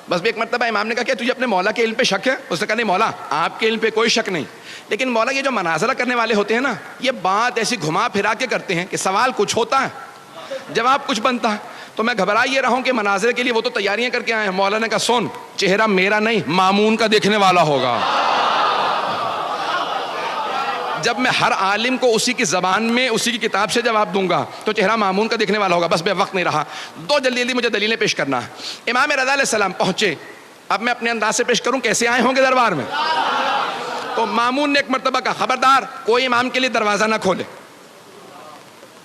بس ایک مرتبہ امام نے کہا کہ تجھے اپنے مولا کے علم پہ شک ہے؟ اس نے کہا نہیں مولا آپ کے علم پہ کوئی شک نہیں، لیکن مولا یہ جو مناظرہ کرنے والے ہوتے ہیں نا یہ بات ایسی گھما پھرا کے کرتے ہیں کہ سوال کچھ ہوتا ہے جواب کچھ بنتا ہے، تو میں گھبرا یہ رہا ہوں کہ مناظرے کے لیے وہ تو تیاریاں کر کے آئے ہیں۔ مولا نے کہا سن، چہرہ میرا نہیں مامون کا دیکھنے والا ہوگا، جب میں ہر عالم کو اسی کی زبان میں اسی کی کتاب سے جواب دوں گا تو چہرہ مامون کا دیکھنے والا ہوگا۔ بس بے وقت نہیں رہا، جلدی جلدی مجھے دلیلیں پیش کرنا ہے۔ امام رضا علیہ السلام پہنچے، اب میں اپنے انداز سے پیش کروں کیسے آئے ہوں گے دربار میں۔ تو مامون نے ایک مرتبہ کہا خبردار کوئی امام کے لیے دروازہ نہ کھولے،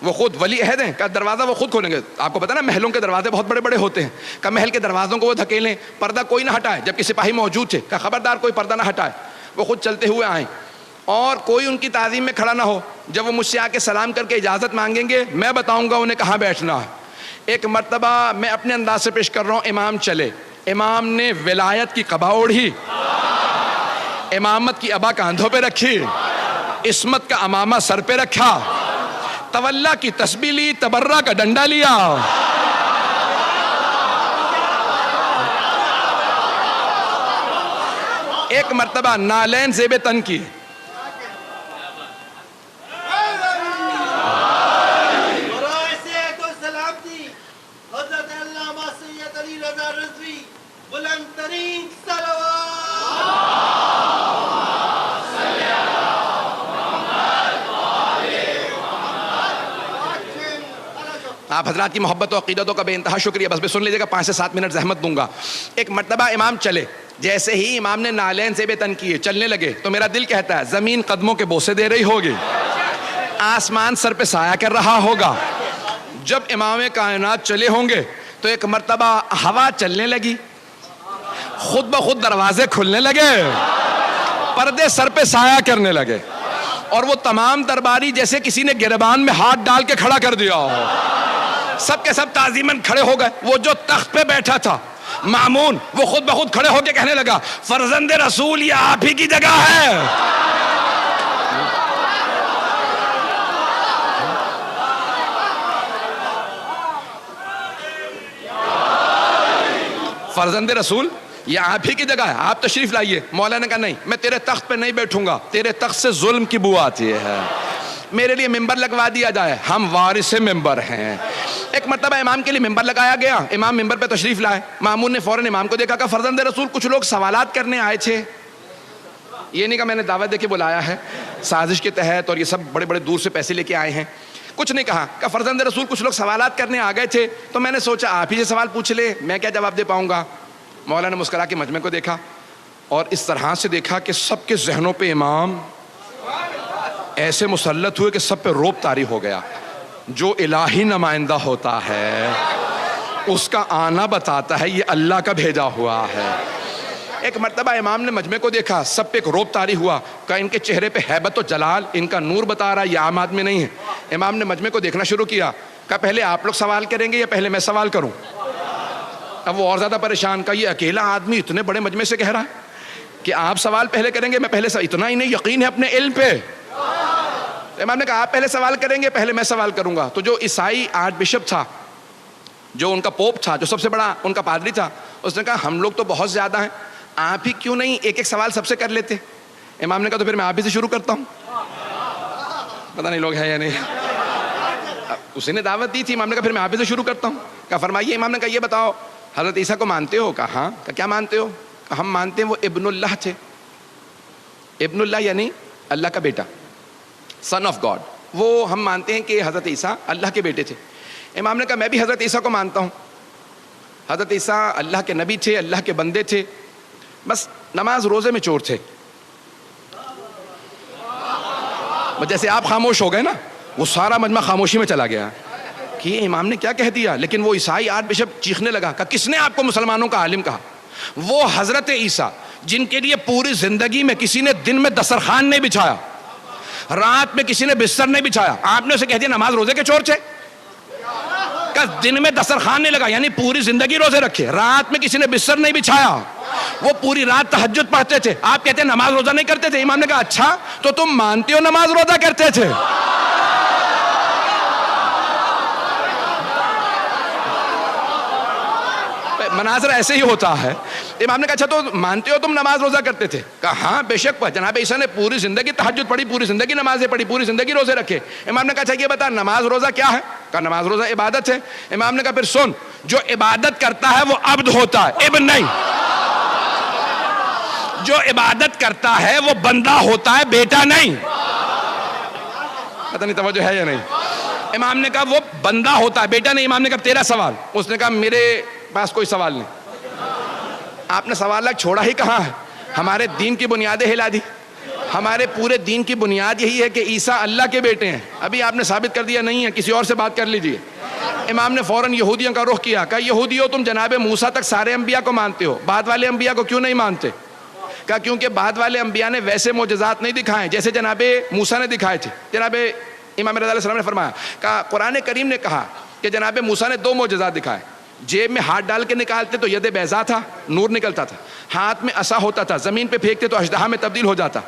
وہ خود ولی عہد ہیں، کہا دروازہ وہ خود کھولیں گے۔ آپ کو پتہ نا محلوں کے دروازے بہت بڑے بڑے ہوتے ہیں، کہا محل کے دروازوں کو وہ دھکیلیں، پردہ کوئی نہ ہٹائے، جبکہ سپاہی موجود تھے، کہا خبردار کوئی پردہ نہ ہٹائے۔ وہ خود چلتے ہوئے آئیں اور کوئی ان کی تعظیم میں کھڑا نہ ہو، جب وہ مجھ سے آ کے سلام کر کے اجازت مانگیں گے میں بتاؤں گا انہیں کہاں بیٹھنا ہے۔ ایک مرتبہ میں اپنے انداز سے پیش کر رہا ہوں، امام چلے، امام نے ولایت کی قبا اوڑھی، امامت کی ابا کاندھوں پہ رکھی، عصمت کا امامہ سر پہ رکھا، تولا کی تسبیح لی, تبرہ کا ڈنڈا لیا. ایک مرتبہ نالین زیب تن کی. آپ حضرات کی محبت و عقیدتوں کا بے انتہا شکریہ. بس سن لیجیے گا, 5 سے 7 منٹ زحمت دوں گا. ایک مرتبہ امام چلے, جیسے ہی امام نے نالین سے بے تن کیے, چلنے لگے, تو میرا دل کہتا ہے زمین قدموں کے بوسے دے رہی ہوگی, آسمان سر پہ سایہ کر رہا ہوگا. جب امام کائنات چلے ہوں گے تو ایک مرتبہ ہوا چلنے لگی, خود بخود دروازے کھلنے لگے, پردے سر پہ سایہ کرنے لگے, اور وہ تمام درباری جیسے کسی نے گریبان میں ہاتھ ڈال کے کھڑا کر دیا ہو, سب کے سب تعظیماً کھڑے ہو گئے. وہ جو تخت پہ بیٹھا تھا مامون, وہ خود بخود کھڑے ہو کے کہنے لگا فرزند رسول یہ آپ ہی کی جگہ ہے. فرزند رسول یہ آپ ہی کی جگہ ہے, آپ تشریف لائیے. مولا نے کہا نہیں, میں تیرے تخت پہ نہیں بیٹھوں گا, تیرے تخت سے ظلم کی بو آتی ہے, میرے لیے ممبر لگوا دیا جائے, ہم وارث ممبر ہیں. ایک مرتبہ امام کے لیے ممبر لگایا گیا, امام ممبر پہ تشریف لائے. مامون نے فوراً امام کو دیکھا, کہا فرزند رسول کچھ لوگ سوالات کرنے آئے تھے. یہ نہیں کہا میں نے دعوت دے کے بلایا ہے سازش کے تحت, اور یہ سب بڑے بڑے دور سے پیسے لے کے آئے ہیں, کچھ نہیں کہا. کہا فرزند رسول کچھ لوگ سوالات کرنے آ گئے تھے, تو میں نے سوچا آپ ہی سے سوال پوچھ لے, میں کیا جواب دے پاؤں گا. مولا نے مسکرا کے مجمع کو دیکھا, اور اس طرح سے دیکھا کہ سب کے ذہنوں پہ امام ایسے مسلط ہوئے کہ سب پہ روب طاری ہو گیا. جو الہی نمائندہ ہوتا ہے اس کا آنا بتاتا ہے یہ اللہ کا بھیجا ہوا ہے. ایک مرتبہ امام نے مجمع کو دیکھا, سب پہ ایک روب طاری ہوا, کہ ان کے چہرے پہ ہیبت و جلال, ان کا نور بتا رہا ہے یہ عام آدمی نہیں ہے. امام نے مجمع کو دیکھنا شروع کیا, کہا پہلے آپ لوگ سوال کریں گے یا پہلے میں سوال کروں. اب وہ اور زیادہ پریشان, کا یہ اکیلا آدمی اتنے بڑے مجمع سے کہہ رہا ہے کہ آپ سوال پہلے کریں گے, میں پہلے اتنا ہی نہیں یقین ہے اپنے علم پہ. امام نے کہا آپ پہلے سوال کریں گے, پہلے میں سوال کروں گا. تو جو عیسائی آرچ بشپ تھا, جو ان کا پوپ تھا, جو سب سے بڑا ان کا پادری تھا, اس نے کہا ہم لوگ تو بہت زیادہ ہیں, آپ ہی کیوں نہیں ایک ایک سوال سب سے کر لیتے. امام نے کہا تو پھر میں آپ ہی سے شروع کرتا ہوں. پتہ نہیں لوگ ہیں یا نہیں, اسی نے دعوت دی تھی. امام نے کہا پھر میں آپ ہی سے شروع کرتا ہوں. کہا فرمائیے. امام نے کہا یہ بتاؤ حضرت عیسیٰ کو مانتے ہو؟ کہا ہاں. کہا کیا مانتے ہو؟ کہا ہم مانتے ہیں وہ ابن اللہ تھے. ابن اللہ یعنی اللہ کا بیٹا, سن آف گاڈ. وہ ہم مانتے ہیں کہ حضرت عیسیٰ اللہ کے بیٹے تھے. امام نے کہا میں بھی حضرت عیسیٰ کو مانتا ہوں. حضرت عیسیٰ اللہ کے نبی تھے, اللہ کے بندے تھے, بس نماز روزے میں چور تھے. جیسے آپ خاموش ہو گئے نا, وہ سارا مجمع خاموشی میں چلا گیا کہ یہ امام نے کیا کہہ دیا. لیکن وہ عیسائی آرچ بشپ چیخنے لگا, کہا کس نے آپ کو مسلمانوں کا عالم کہا؟ وہ حضرت عیسیٰ جن کے لیے پوری زندگی میں کسی نے دن میں دسترخوان نہیں بچھایا, رات میں کسی نے بستر نہیں بچھایا, آپ نے اسے کہہ دیا نماز روزے کے چور تھے. کہ دن میں دسترخوان نہیں لگا, یعنی پوری زندگی روزے رکھے, رات میں کسی نے بستر نہیں بچھایا, وہ پوری رات تہجد پڑھتے تھے, آپ کہتے ہیں نماز روزہ نہیں کرتے تھے. امام نے کہا اچھا تو تم مانتے ہو نماز روزہ کرتے تھے؟ مناظر ایسے ہی ہوتا ہے. امام نے کہا اچھا تو مانتے ہو تم نماز روزہ کرتے تھے؟ کہا ہاں بے شک. جناب عیسیٰ نے پوری زندگی تہجد پڑھی, پوری زندگی نمازیں پڑھی, پوری زندگی روزے رکھے. امام نے کہا اچھا یہ بتا نماز روزہ کیا ہے؟ کہا نماز روزہ عبادت ہے. امام نے کہا پھر سن, جو عبادت کرتا ہے وہ عبد ہوتا ہے, ابن نہیں. جو عبادت کرتا ہے وہ بندہ ہوتا ہے, بیٹا نہیں. پتہ نہیں توجہ ہے یا نہیں. امام نے کہا وہ بندہ ہوتا ہے, بیٹا نہیں. امام نے کہا تیرا سوال. اس نے کہا میرے پاس کوئی سوال نہیں. آپ نے سوال چھوڑا ہی کہاں ہے, ہمارے دین کی بنیادیں ہلا دی. ہمارے پورے دین کی بنیاد یہی ہے کہ عیسیٰ اللہ کے بیٹے ہیں. ابھی آپ نے ثابت کر دیا نہیں ہے, کسی اور سے بات کر لیجئے. امام نے فوراً یہودیوں کا رخ کیا, کہا یہودیوں تم جناب موسیٰ تک سارے انبیاء کو مانتے ہو, بعد والے انبیاء کو کیوں نہیں مانتے؟ کہا کیونکہ بعد والے انبیاء نے ویسے معجزات نہیں دکھائے جیسے جناب موسیٰ نے دکھائے تھے. جناب امام رضا علیہ السلام نے فرمایا, کہا قرآن کریم نے کہا کہ جناب موسیٰ نے 2 معجزات دکھائے. جیب میں ہاتھ ڈال کے نکالتے تو ید بیضا تھا, نور نکلتا تھا. ہاتھ میں عصا ہوتا تھا, زمین پہ پھینکتے تو اژدہا میں تبدیل ہو جاتا.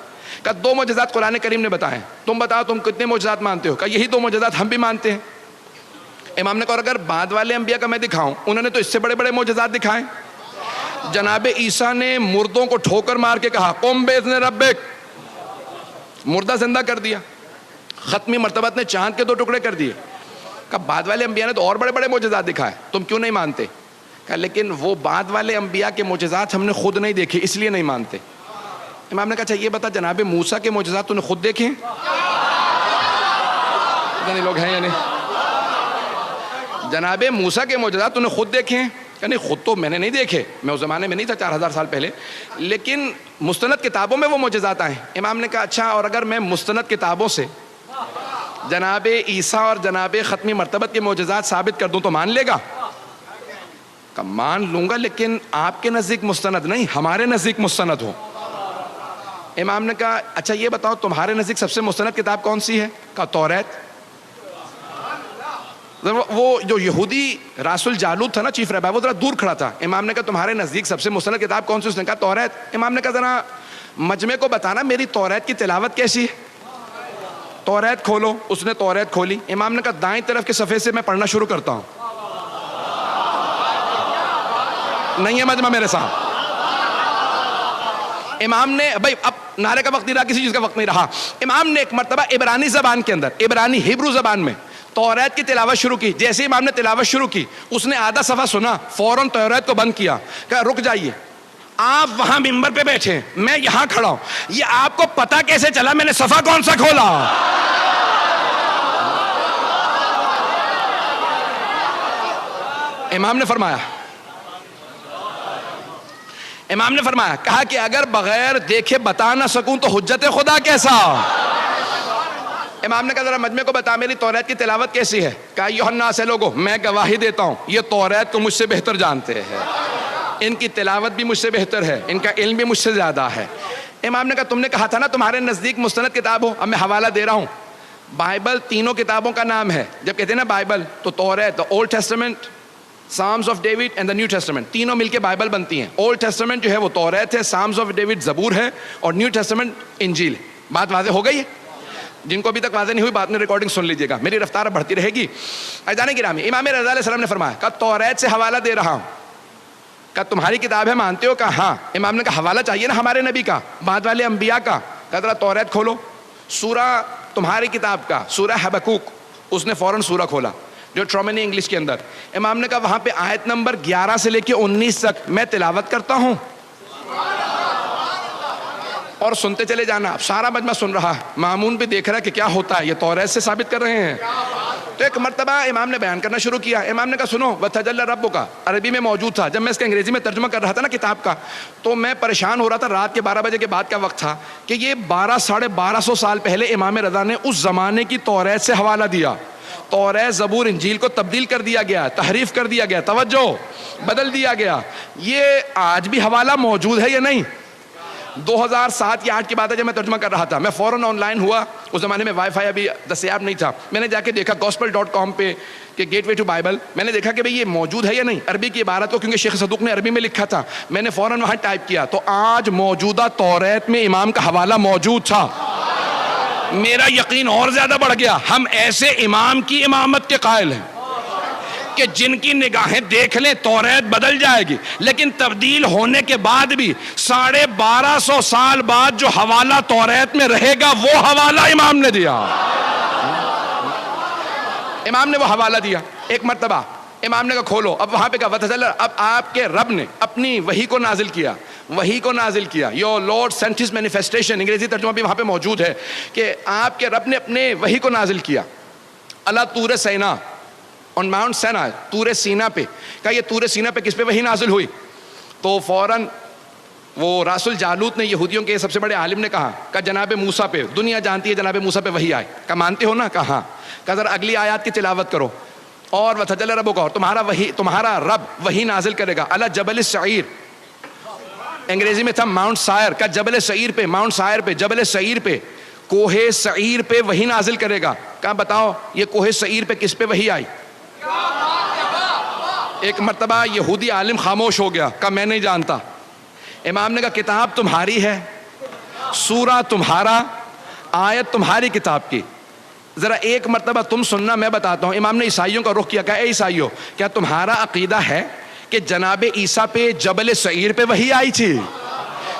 کہا 2 معجزات قرآن کریم نے بتائے، تم بتاؤ تم کتنے معجزات مانتے ہو؟ کہا یہی 2 معجزات ہم بھی مانتے ہیں۔ امام نے کہا اگر بعد والے انبیاء کا میں دکھاؤں، انہوں نے تو اس سے بڑے بڑے معجزات دکھائے۔ جناب عیسیٰ نے مردوں کو ٹھوکر مار کے کہا قم بإذن ربک، مردہ زندہ کر دیا۔ ختمی مرتبت نے چاند کے 2 ٹکڑے کر دیے۔ کہا بعد والے انبیاء نے تو اور بڑے بڑے معجزات دکھائے، تم کیوں نہیں مانتے؟ کہا لیکن وہ بعد والے انبیاء کے معجزات ہم نے خود نہیں دیکھے، اس لیے نہیں مانتے۔ امام نے کہا اچھا یہ بتا جناب موسیٰ کے معجزات تو نے خود دیکھے ہیں؟ اتنے لوگ ہیں یا نہیں؟ جناب موسیٰ کے معجزات تو نے خود دیکھے ہیں؟ کہ نہیں خود تو میں نے نہیں دیکھے، میں اس زمانے میں نہیں تھا 4000 سال پہلے، لیکن مستند کتابوں میں وہ معجزات آئے۔ امام نے کہا اچھا اور اگر میں مستند کتابوں سے جناب عیسیٰ اور جناب ختمی مرتبت کے معجزات ثابت کر دوں تو مان لے گا؟ کہ مان لوں گا لیکن آپ کے نزدیک مستند نہیں، ہمارے نزدیک مستند ہو۔ امام نے کہا اچھا یہ بتاؤ تمہارے نزدیک سب سے مستند کتاب کون سی ہے؟ کہا توریت۔ وہ جو یہودی رسول جالوت تھا نا چیف رہبر، وہ ذرا دور کھڑا تھا۔ امام نے کہا تمہارے نزدیک سب سے مستند کتاب کون سی؟ اس نے کہا توریت۔ امام نے کہا ذرا مجمع کو بتانا میری توریت کی تلاوت کیسی ہے؟ توریت کھولو۔ اس نے توریت کھولی۔ امام نے کہا دائیں طرف کے صفحے سے میں پڑھنا شروع کرتا ہوں۔ نہیں ہے مجمع میرے ساتھ؟ امام نے بھائی اب نعرے کا وقت نہیں رہا، کسی چیز کا وقت نہیں رہا۔ امام نے ایک مرتبہ عبرانی زبان کے اندر، عبرانی ہیبرو زبان میں توریت کی تلاوت شروع کی۔ جیسے امام نے تلاوت شروع کی، اس نے آدھا صفحہ سنا، فوراً توریت کو بند کیا، کہا رک جائیے، آپ وہاں ممبر پہ بیٹھے، میں یہاں کھڑا ہوں، یہ آپ کو پتا کیسے چلا میں نے صفحہ کون سا کھولا؟ امام نے فرمایا کہا کہ اگر بغیر دیکھے بتا نہ سکوں تو حجت خدا کیسا؟ امام نے کہا ذرا مجمع کو بتا میری توریت کی تلاوت کیسی ہے؟ کہا ایھا الناس ہے لوگوں، میں گواہی دیتا ہوں یہ توریت کو مجھ سے بہتر جانتے ہیں، ان کی تلاوت بھی مجھ سے بہتر ہے، ان کا علم بھی مجھ سے زیادہ ہے۔ امام نے کہا تم نے کہا تھا نا تمہارے نزدیک مستند کتاب ہو، اب میں حوالہ دے رہا ہوں۔ بائبل 3 کتابوں کا نام ہے۔ جب کہتے ہیں نا بائبل تو توریت، Old Testament, Psalms of David and the New Testament, تینوں مل کے بائبل بنتی ہیں۔ اولڈ ٹیسٹمنٹ جو ہے وہ توریت ہے، سامز آف ڈیوڈ زبور ہے، اور نیو ٹیسٹمنٹ انجیل ہے۔ بات واضح ہو گئی ہے؟ جن کو ابھی تک واضح نہیں ہوئی بعد میں ریکارڈنگ سن لیجیے گا، میری رفتار بڑھتی رہے گی۔ عزیزان گرامی، امام رضا علیہ السلام نے فرمایا کہ توریت سے حوالہ دے رہا ہوں۔ کہ تمہاری کتاب ہے مانتے ہو؟ کہا ہاں۔ امام نے کہا حوالہ چاہیے نا ہمارے نبی کا، بعد والے انبیاء کا۔ کہا ذرا توریت کھولو، سورہ تمہاری کتاب کا سورہ حبقوق۔ اس نے فوراً سورہ کھولا جو ٹرومنی انگلش کے اندر۔ امام نے کہا وہاں پہ آیت نمبر 11 سے لے کے 19 تک میں تلاوت کرتا ہوں اور سنتے چلے جانا۔ اب سارا مجمع سن رہا ہے، مامون بھی دیکھ رہا ہے کہ کیا ہوتا ہے، یہ توریت سے ثابت کر رہے ہیں۔ تو ایک مرتبہ امام نے بیان کرنا شروع کیا۔ امام نے کہا سنو، وَتَجَلَّى رَبُّكَ عربی میں موجود تھا۔ جب میں اس کا انگریزی میں ترجمہ کر رہا تھا نا کتاب کا، تو میں پریشان ہو رہا تھا، رات کے 12 بجے کے بعد کا وقت تھا کہ یہ 1200 سال پہلے امام رضا نے اس زمانے کی توریت سے حوالہ دیا۔ توریت زبور انجیل کو تبدیل کر دیا گیا، تحریف کر دیا گیا، توجہ بدل دیا گیا۔ یہ آج بھی حوالہ موجود ہے یا نہیں؟ 2007 یا 8 کی بات ہے جب میں ترجمہ کر رہا تھا، میں فوراً آن لائن ہوا۔ اس زمانے میں وائی فائی ابھی دستیاب نہیں تھا۔ میں نے جا کے دیکھا gospel.com پہ کہ گیٹ وے ٹو بائبل، میں نے دیکھا کہ بھئی یہ موجود ہے یا نہیں عربی کی عبارت کو، کیونکہ شیخ صدوق نے عربی میں لکھا تھا۔ میں نے فوراً وہاں ٹائپ کیا تو آج موجودہ توریت میں امام کا حوالہ موجود تھا۔ میرا یقین اور زیادہ بڑھ گیا، ہم ایسے امام کی امامت کے قائل ہیں کہ جن کی نگاہیں دیکھ لیں توریت بدل جائے گی، لیکن تبدیل ہونے کے بعد بھی 1250 سال بعد جو حوالہ توریت میں رہے گا وہ حوالہ امام نے دیا۔ امام نے وہ حوالہ دیا۔ ایک مرتبہ امام نے کہا کھولو، اب وہاں پہ کہا وَتَجَلَّى، اب آپ کے رب نے اپنی وحی کو نازل کیا، وحی کو نازل کیا۔ Your lord sent his manifestation, انگریزی ترجمہ بھی وہاں پہ موجود ہے کہ آپ کے رب نے اپنے وحی کو نازل کیا۔ اللہ طور سینا، on Mount Sinai، طور سینا پہ۔ کہا یہ طور سینا پہ کس پہ وحی نازل ہوئی؟ تو فوراً وہ رسول جالوت نے یہودیوں کے سب سے بڑے عالم نے کہا جناب موسیٰ پہ، دنیا جانتی ہے جناب موسیٰ پہ وحی آئے۔ کہا مانتے ہو نا؟ کہا ہاں۔ کہا ذرا اگلی آیات کی تلاوت کرو، اور وَتَجَلَّى رَبُّكَ، اور تمہارا رب وحی نازل کرے گا علی جبل السعیر، انگریزی میں تھا ماؤنٹ سائر کا، جبل سعیر پہ، ماؤنٹ سائر پہ، جبل سعیر پہ، کوہ سعیر پہ وحی نازل کرے گا۔ کہا بتاؤ یہ کوہ سعیر پہ کس پہ وحی آئی؟ ایک مرتبہ یہودی عالم خاموش ہو گیا، کہا میں نہیں جانتا۔ امام نے کہا کتاب تمہاری ہے، سورہ تمہارا، آیت تمہاری کتاب کی. ذرا ایک مرتبہ تم سننا، میں بتاتا ہوں. امام نے عیسائیوں کا رخ کیا، کہا اے عیسائیوں، کیا تمہارا عقیدہ ہے کہ جناب عیسیٰ پہ جبل سعیر پہ وحی آئی تھی؟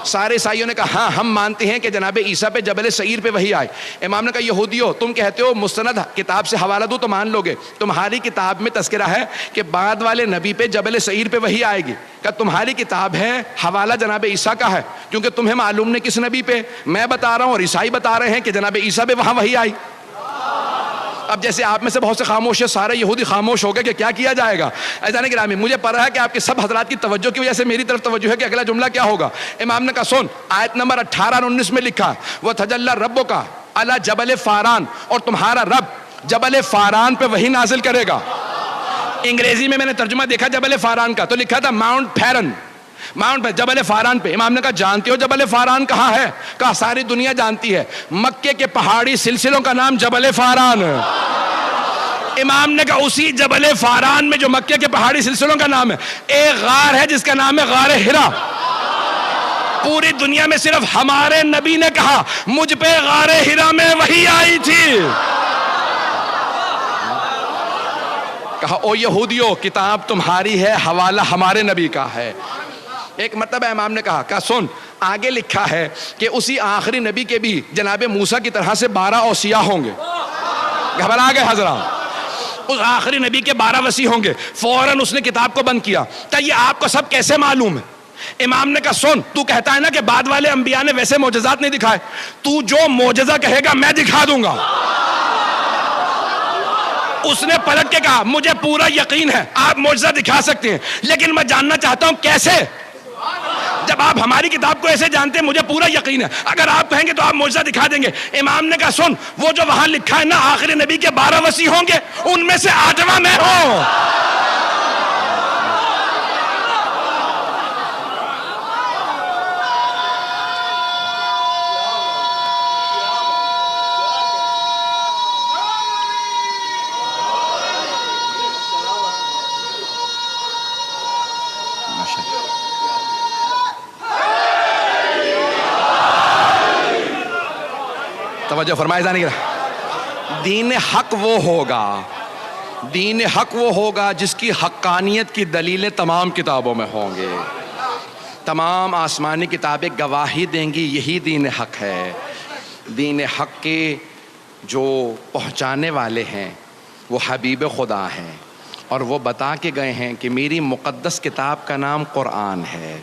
سارے عیسائیوں نے کہا ہاں ہم مانتے ہیں کہ جناب عیسیٰ پہ جبل سعیر پہ وحی آئی. امام نے کہا یہودیو، تم کہتے ہو مستند کتاب سے حوالہ دو تو مان لو گے، تمہاری کتاب میں تذکرہ ہے کہ بعد والے نبی پہ جبل سعیر پہ وحی آئے گی. کہ تمہاری کتاب ہے، حوالہ جناب عیسیٰ کا ہے، کیونکہ تمہیں معلوم نہیں کس نبی پہ. میں بتا رہا ہوں اور عیسائی بتا رہے ہیں کہ جناب عیسیٰ پہ وہاں وحی آئی. اب جیسے آپ میں سے بہت سے خاموش ہیں، سارے یہودی خاموش ہو گئے کہ کیا کیا جائے گا. ایسا گرامی، مجھے پتا ہے کہ آپ کے سب حضرات کی توجہ کی وجہ سے میری طرف توجہ ہے کہ اگلا جملہ کیا ہوگا. امام نے کہا سن، آیت نمبر 18 اور 19 میں لکھا وَتَجَلَّى رَبُّكَ عَلَى جَبَلِ فاران، اور تمہارا رب جبل فاران پہ وحی نازل کرے گا. انگریزی میں نے ترجمہ دیکھا جبل فاران کا، تو لکھا تھا ماؤنٹ فیرن، ماؤنٹ پہ جبل فاران پہ. امام نے کہا جانتے ہو جبل فاران کہاں ہے؟ کہا ساری دنیا جانتی ہے، مکے کے پہاڑی سلسلوں کا نام جبل فاران. امام نے کہا اسی جبل فاران میں جو مکے کے پہاڑی سلسلوں کا نام ہے، ایک غار ہے جس کا نام ہے غار ہرا. پوری دنیا میں صرف ہمارے نبی نے کہا مجھ پہ غار ہرا میں وحی آئی تھی. کہا او یہودیو، کتاب تمہاری ہے، حوالہ ہمارے نبی کا ہے. ایک مرتبہ امام نے کہا سن، آگے لکھا ہے کہ اسی آخری نبی کے بھی جناب موسیٰ کی طرح سے 12 اوصیاء ہوں گے. گھبرا گئے حضرات؟ اس آخری نبی کے 12 وصی ہوں گے. فوراً اس نے کتاب کو بند کیا. کہ یہ آپ کو سب کیسے معلوم ہے؟ امام نے کہا سن، تو کہتا ہے نا کہ بعد والے انبیاء نے ویسے معجزات نہیں دکھائے، تو جو معجزہ کہے گا میں دکھا دوں گا. اس نے پلٹ کے کہا مجھے پورا یقین ہے آپ معجزہ دکھا سکتے ہیں، لیکن میں جاننا چاہتا ہوں کیسے. جب آپ ہماری کتاب کو ایسے جانتے ہیں، مجھے پورا یقین ہے اگر آپ کہیں گے تو آپ معجزہ دکھا دیں گے. امام نے کہا سن، وہ جو وہاں لکھا ہے نا آخری نبی کے 12 وصی ہوں گے، ان میں سے 8واں میں ہوں. توجہ فرمائے جانے گا. دین حق وہ ہوگا، دین حق وہ ہوگا جس کی حقانیت کی دلیلیں تمام کتابوں میں ہوں گے. تمام آسمانی کتابیں گواہی دیں گی یہی دین حق ہے. دین حق کے جو پہنچانے والے ہیں وہ حبیب خدا ہیں، اور وہ بتا کے گئے ہیں کہ میری مقدس کتاب کا نام قرآن ہے،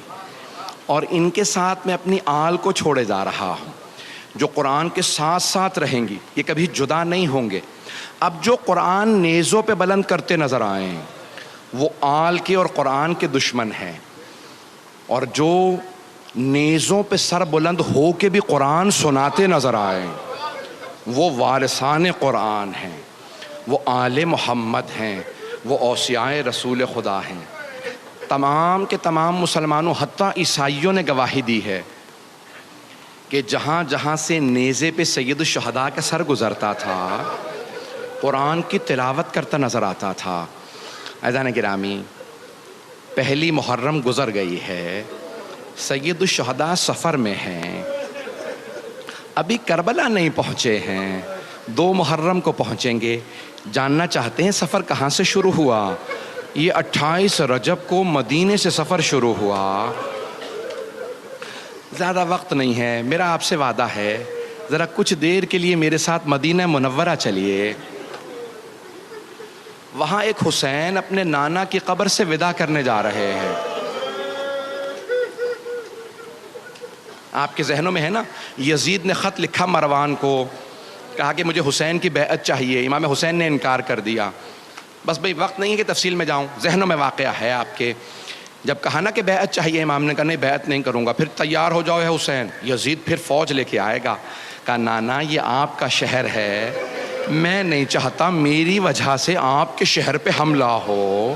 اور ان کے ساتھ میں اپنی آل کو چھوڑے جا رہا ہوں جو قرآن کے ساتھ ساتھ رہیں گی، یہ کبھی جدا نہیں ہوں گے. اب جو قرآن نیزوں پہ بلند کرتے نظر آئیں وہ آل کے اور قرآن کے دشمن ہیں، اور جو نیزوں پہ سر بلند ہو کے بھی قرآن سناتے نظر آئیں وہ وارثان قرآن ہیں، وہ آل محمد ہیں، وہ اوصیاء رسول خدا ہیں. تمام کے تمام مسلمانوں حتیٰ عیسائیوں نے گواہی دی ہے کہ جہاں جہاں سے نیزے پہ سید الشہداء کا سر گزرتا تھا قرآن کی تلاوت کرتا نظر آتا تھا. عزیزان گرامی، پہلی محرم گزر گئی ہے، سید الشہداء سفر میں ہیں، ابھی کربلا نہیں پہنچے ہیں، 2 محرم کو پہنچیں گے. جاننا چاہتے ہیں سفر کہاں سے شروع ہوا؟ یہ 28 رجب کو مدینے سے سفر شروع ہوا. زیادہ وقت نہیں ہے، میرا آپ سے وعدہ ہے ذرا کچھ دیر کے لیے میرے ساتھ مدینہ منورہ چلیے. وہاں ایک حسین اپنے نانا کی قبر سے وداع کرنے جا رہے ہیں. آپ کے ذہنوں میں ہے نا، یزید نے خط لکھا مروان کو، کہا کہ مجھے حسین کی بیعت چاہیے. امام حسین نے انکار کر دیا. بس بھئی وقت نہیں ہے کہ تفصیل میں جاؤں، ذہنوں میں واقعہ ہے آپ کے. جب کہا نا کہ بیعت چاہیے، امام نے کہا نہیں بیعت نہیں کروں گا. پھر تیار ہو جاؤ ہے حسین، یزید پھر فوج لے کے آئے گا. کہا نانا یہ آپ کا شہر ہے، میں نہیں چاہتا میری وجہ سے آپ کے شہر پہ حملہ ہو.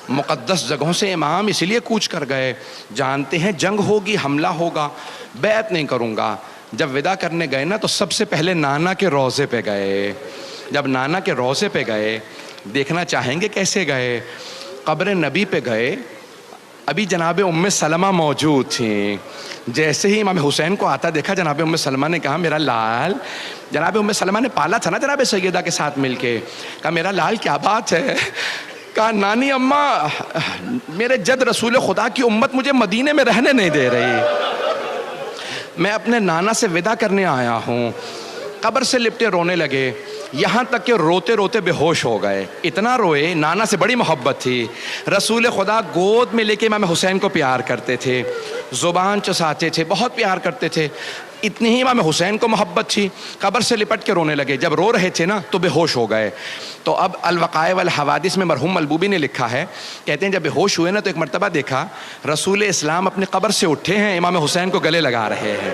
مقدس جگہوں سے امام اس لیے کوچ کر گئے، جانتے ہیں جنگ ہوگی، حملہ ہوگا، بیعت نہیں کروں گا. جب وداع کرنے گئے نا تو سب سے پہلے نانا کے روضے پہ گئے. جب نانا کے روضے پہ گئے، دیکھنا چاہیں گے کیسے گئے؟ قبر نبی پہ گئے، ابھی جناب ام سلمہ موجود تھیں. جیسے ہی امام حسین کو آتا دیکھا جناب ام سلمہ نے کہا میرا لال. جناب ام سلمہ نے پالا تھا نا جناب سیدہ کے ساتھ مل کے. کہا میرا لال کیا بات ہے؟ کہا نانی اماں میرے جد رسول خدا کی امت مجھے مدینے میں رہنے نہیں دے رہی. میں اپنے نانا سے وداع کرنے آیا ہوں. قبر سے لپٹے رونے لگے, یہاں تک کہ روتے روتے بے ہوش ہو گئے. اتنا روئے, نانا سے بڑی محبت تھی. رسول خدا گود میں لے کے امام حسین کو پیار کرتے تھے, زبان چساتے تھے, بہت پیار کرتے تھے. اتنی ہی امام حسین کو محبت تھی. قبر سے لپٹ کے رونے لگے. جب رو رہے تھے نا تو بے ہوش ہو گئے. تو اب الوقائع والحوادث میں مرحوم ملبوبی نے لکھا ہے, کہتے ہیں جب بے ہوش ہوئے نا تو ایک مرتبہ دیکھا رسول اسلام اپنی قبر سے اٹھے ہیں, امام حسین کو گلے لگا رہے ہیں.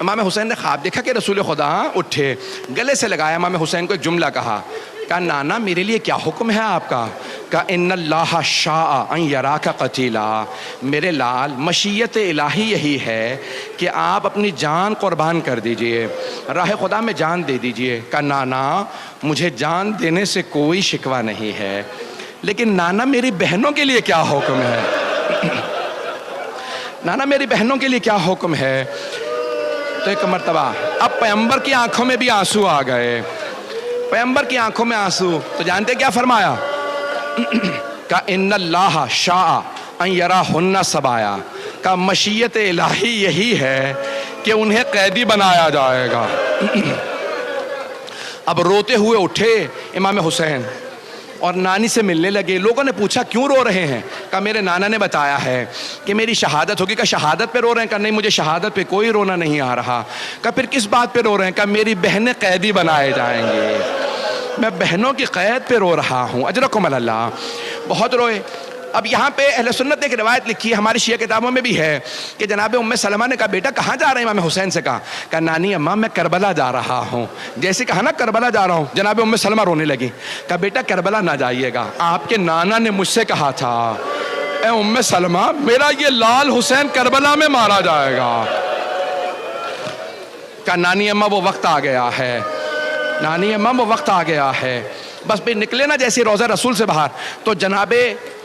امام حسین نے خواب دیکھا کہ رسول خدا اٹھے, گلے سے لگایا. امام حسین کو ایک جملہ کہا, کہا نانا میرے لیے کیا حکم ہے آپ کا؟ کہا ان اللہ شاء ان یراک قتیلا. میرے لال مشیت الہی یہی ہے کہ آپ اپنی جان قربان کر دیجئے, راہ خدا میں جان دے دیجئے. کہا نانا مجھے جان دینے سے کوئی شکوہ نہیں ہے, لیکن نانا میری بہنوں کے لیے کیا حکم ہے؟ نانا میری بہنوں کے لیے کیا حکم ہے؟ تو ایک مرتبہ اب پیغمبر کی آنکھوں میں بھی آنسو آ گئے. پیغمبر کی آنکھوں میں آنسو, تو جانتے کیا فرمایا؟ کہ ان اللہ شاء ان یراہن سبایا. کہ مشیت الہی یہی ہے کہ انہیں قیدی بنایا جائے گا. اب روتے ہوئے اٹھے امام حسین اور نانی سے ملنے لگے. لوگوں نے پوچھا کیوں رو رہے ہیں؟ کہا میرے نانا نے بتایا ہے کہ میری شہادت ہوگی. کہا شہادت پہ رو رہے ہیں؟ کہا نہیں مجھے شہادت پہ کوئی رونا نہیں آ رہا. کہا پھر کس بات پہ رو رہے ہیں؟ کہا میری بہنیں قیدی بنائے جائیں گے, میں بہنوں کی قید پہ رو رہا ہوں. اجرکم اللہ. بہت روئے. اب یہاں پہ اہل سنت نے ایک روایت لکھی ہے, ہماری شیعہ کتابوں میں بھی ہے, کہ جناب ام سلمہ نے کہا بیٹا کہاں جا رہے ہیں؟ امام حسین سے کہا. کہا نانی اماں میں کربلا جا رہا ہوں. جیسے کہا نا کربلا جا رہا ہوں, جناب ام سلمہ رونے لگی. کہا بیٹا کربلا نہ جائیے گا, آپ کے نانا نے مجھ سے کہا تھا اے ام سلمہ میرا یہ لال حسین کربلا میں مارا جائے گا. کہا نانی اماں وہ وقت آ گیا ہے, نانی اماں وہ وقت آ گیا ہے. بس بھی نکلے نا جیسے روضہ رسول سے باہر, تو جناب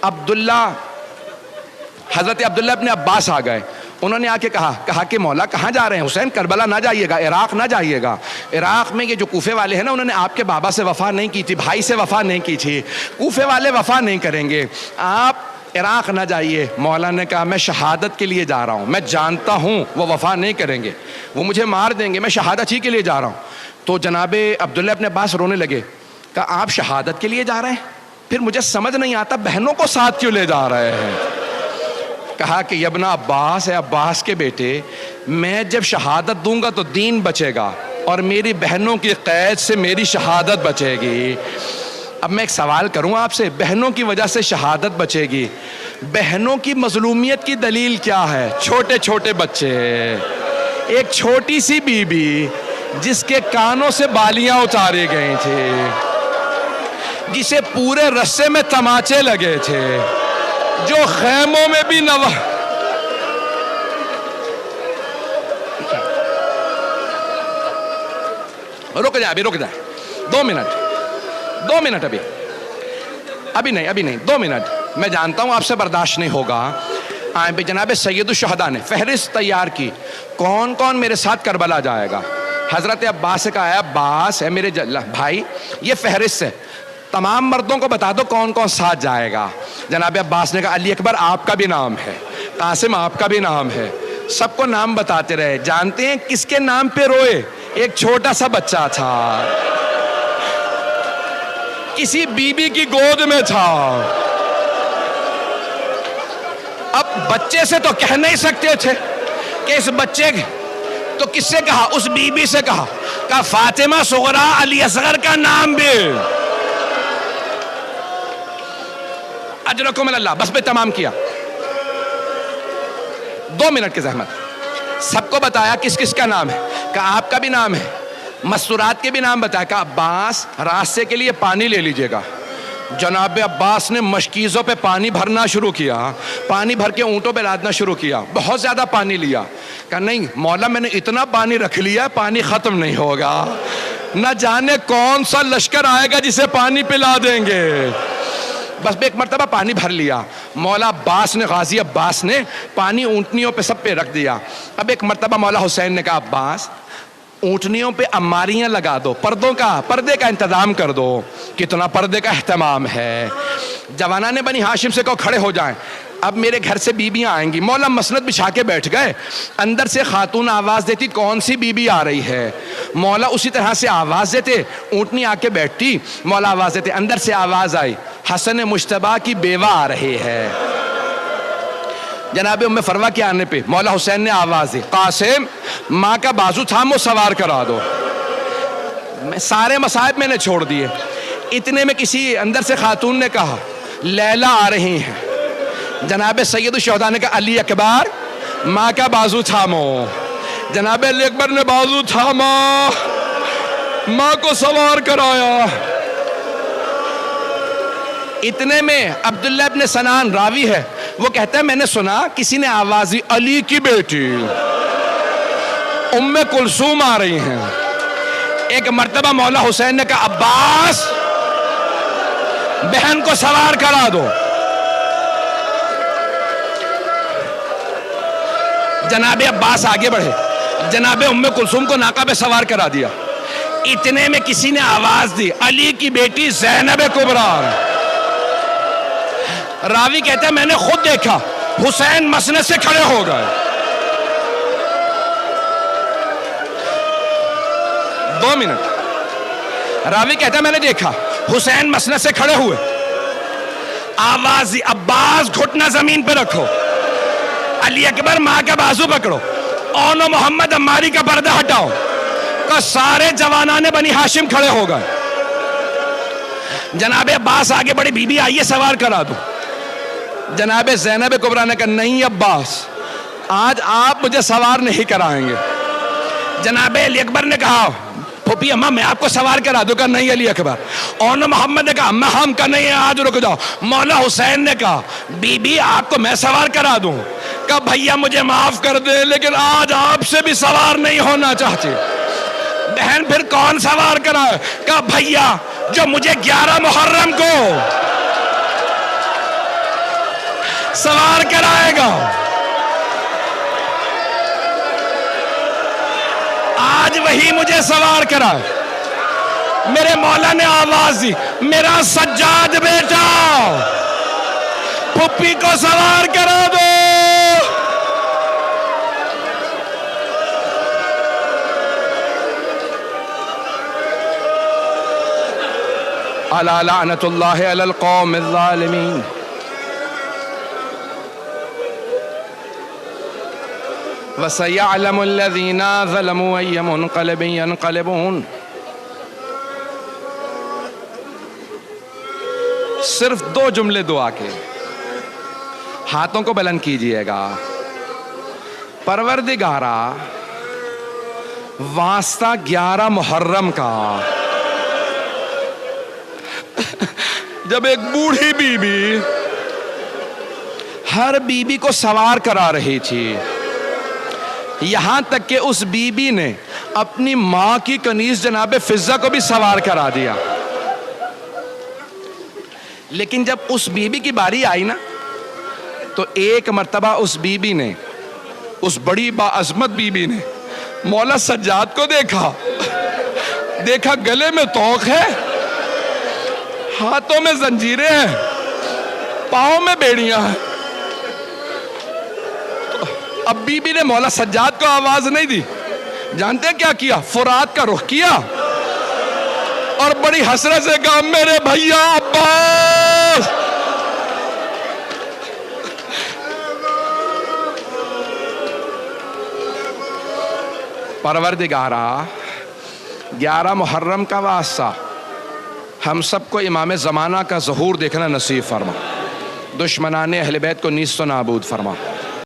عبداللہ حضرت عبداللہ ابن عباس آ گئے. انہوں نے آ کے کہا کہ مولا کہاں جا رہے ہیں؟ حسین کربلا نہ جائیے گا, عراق نہ جائیے گا. عراق میں یہ جو کوفے والے ہیں نا, انہوں نے آپ کے بابا سے وفا نہیں کی تھی, بھائی سے وفا نہیں کی تھی. کوفے والے وفا نہیں کریں گے, آپ عراق نہ جائیے. مولا نے کہا میں شہادت کے لیے جا رہا ہوں, میں جانتا ہوں وہ وفا نہیں کریں گے, وہ مجھے مار دیں گے, میں شہادت ہی کے لیے جا رہا ہوں. تو جناب عبداللہ ابن عباس رونے لگے. کہا آپ شہادت کے لیے جا رہے ہیں؟ پھر مجھے سمجھ نہیں آتا بہنوں کو ساتھ کیوں لے جا رہے ہیں؟ کہا کہ یبنا عباس, ہے عباس کے بیٹے, میں جب شہادت دوں گا تو دین بچے گا اور میری بہنوں کی قید سے میری شہادت بچے گی. اب میں ایک سوال کروں آپ سے, بہنوں کی وجہ سے شہادت بچے گی, بہنوں کی مظلومیت کی دلیل کیا ہے؟ چھوٹے چھوٹے بچے, ایک چھوٹی سی بی بی جس کے کانوں سے بالیاں اتاری گئی تھی, جسے پورے رسے میں تماچے لگے تھے, جو خیموں میں بھی رک جائے 2 منٹ ابھی نہیں 2 منٹ. میں جانتا ہوں آپ سے برداشت نہیں ہوگا. جناب سید الشہداء نے فہرست تیار کی, کون کون میرے ساتھ کربلا جائے گا. حضرت عباس سے کہا, عباس ہے میرے بھائی, یہ فہرست ہے, تمام مردوں کو بتا دو کون کون ساتھ جائے گا. جناب عباس نے کہا علی اکبر آپ کا بھی نام ہے, قاسم آپ کا بھی نام ہے. سب کو نام بتاتے رہے. جانتے ہیں کس کے نام پہ روئے؟ ایک چھوٹا سا بچہ تھا, کسی بی بی کی گود میں تھا. اب بچے سے تو کہہ نہیں سکتے تھے کہ اس بچے, تو کس سے کہا؟ اس بی بی سے کہا فاطمہ صغرا علی اصغر کا نام بھی. اجرکم اللہ. بس میں تمام کیا, 2 منٹ کی زحمت. سب کو بتایا کس کس کا نام ہے, کہا آپ کا بھی نام ہے, مستورات کے بھی نام بتایا. کہا عباس راستے کے لیے پانی لے لیجئے گا. جناب عباس نے مشکیزوں پہ پانی بھرنا شروع کیا, پانی بھر کے اونٹوں پہ لادنا شروع کیا. بہت زیادہ پانی لیا. کہا نہیں مولا میں نے اتنا پانی رکھ لیا, پانی ختم نہیں ہوگا, نہ جانے کون سا لشکر آئے گا جسے پانی پلا دیں گے. بس ایک مرتبہ پانی بھر لیا. مولا عباس نے، غازی عباس نے پانی اونٹنیوں پہ سب پہ رکھ دیا. اب ایک مرتبہ مولا حسین نے کہا عباس اونٹنیوں پہ اماریاں لگا دو، پردے کا انتظام کر دو. کتنا پردے کا اہتمام ہے. جوانان بنی ہاشم سے کہو کھڑے ہو جائیں، اب میرے گھر سے بیویاں آئیں گی. مولا مسند بچھا کے بیٹھ گئے. اندر سے خاتون آواز دیتی کون سی بیوی آ رہی ہے. مولا اسی طرح سے آواز دیتے، اونٹنی آ کے بیٹھتی، مولا آواز دیتے. اندر سے آواز آئی حسن مجتبیٰ کی بیوہ آ رہی ہے. جناب ام فروہ کے آنے پہ مولا حسین نے آواز دی قاسم ماں کا بازو تھامو سوار کرا دو. سارے مصائب میں نے چھوڑ دیے. اتنے میں کسی اندر سے خاتون نے کہا لیلا آ رہی ہیں. جناب سید الشہداء نے کہا علی اکبر ماں کا بازو تھامو. جناب علی اکبر نے بازو تھاما، ماں کو سوار کرایا. اتنے میں عبداللہ ابن سنان راوی ہے، وہ کہتا ہے میں نے سنا کسی نے آواز دی علی کی بیٹی ام کلثوم آ رہی ہیں. ایک مرتبہ مولا حسین نے کہا عباس بہن کو سوار کرا دو. جناب عباس آگے بڑھے، جناب ام کلثوم کو ناقہ پہ سوار کرا دیا. اتنے میں کسی نے آواز دی علی کی بیٹی زینب کبریٰ. راوی کہتا ہے میں نے خود دیکھا حسین مسند سے کھڑے ہو گئے. 2 منٹ. راوی کہتا ہے میں نے دیکھا حسین مسند سے کھڑے ہوئے. آواز دی عباس گھٹنا زمین پہ رکھو، علی اکبر ماں کا بازو پکڑو، اون محمد عماری کا پردہ ہٹاؤ. کہ سارے جوانان بنی ہاشم کھڑے ہو گئے. جناب عباس آگے بڑے بی بی آئیے سوار کرا دو. جناب زینب کبریٰ نے کہا نہیں عباس آج آپ مجھے سوار نہیں کرائیں گے. جناب علی اکبر نے کہا پھوپھی اماں میں آپ کو سوار کرا دوں. کہا نہیں علی اکبر. اون محمد نے کہا اماں ہم کا نہیں آج رک جاؤ. مولا حسین نے کہا بی بی آپ کو میں سوار کرا دوں. کہا بھیا مجھے معاف کر دے لیکن آج آپ سے بھی سوار نہیں ہونا چاہتی. بہن پھر کون سوار کرائے؟ کہا بھیا جو مجھے 11 محرم کو سوار کرائے گا. آج وہی مجھے سوار کرائے. میرے مولا نے آواز دی میرا سجاد بیٹا پھپھی کو سوار کرا دو. الا لعنت اللہ علی القوم الظالمین. وَسَيَعْلَمُ الَّذِينَ ظَلَمُوا أَيَّ مُنْقَلِبٍ يَنْقَلِبُونَ. صرف 2 جملے دعا کے ہاتھوں کو بلند کیجئے گا. پروردگارا واسطہ 11 محرم کا جب ایک بوڑھی بی بی ہر بی بی کو سوار کرا رہی تھی، یہاں تک کہ اس بی بی نے اپنی ماں کی کنیز جناب فضہ کو بھی سوار کرا دیا. لیکن جب اس بی بی کی باری آئی نا تو ایک مرتبہ اس بی بی نے، اس بڑی باعظمت بی بی نے مولا سجاد کو دیکھا گلے میں طوق ہے، ہاتھوں میں زنجیریں ہیں، پاؤں میں بیڑیاں ہیں. اب بی بی نے مولا سجاد کو آواز نہیں دی. جانتے ہیں کیا کیا؟ فرات کا رخ کیا اور بڑی حسرت سے کہا میرے بھیا عباس. پروردگارا 11 محرم کا واسطہ ہم سب کو امام زمانہ کا ظہور دیکھنا نصیب فرما. دشمنان اہل بیت کو نیست و نابود فرما.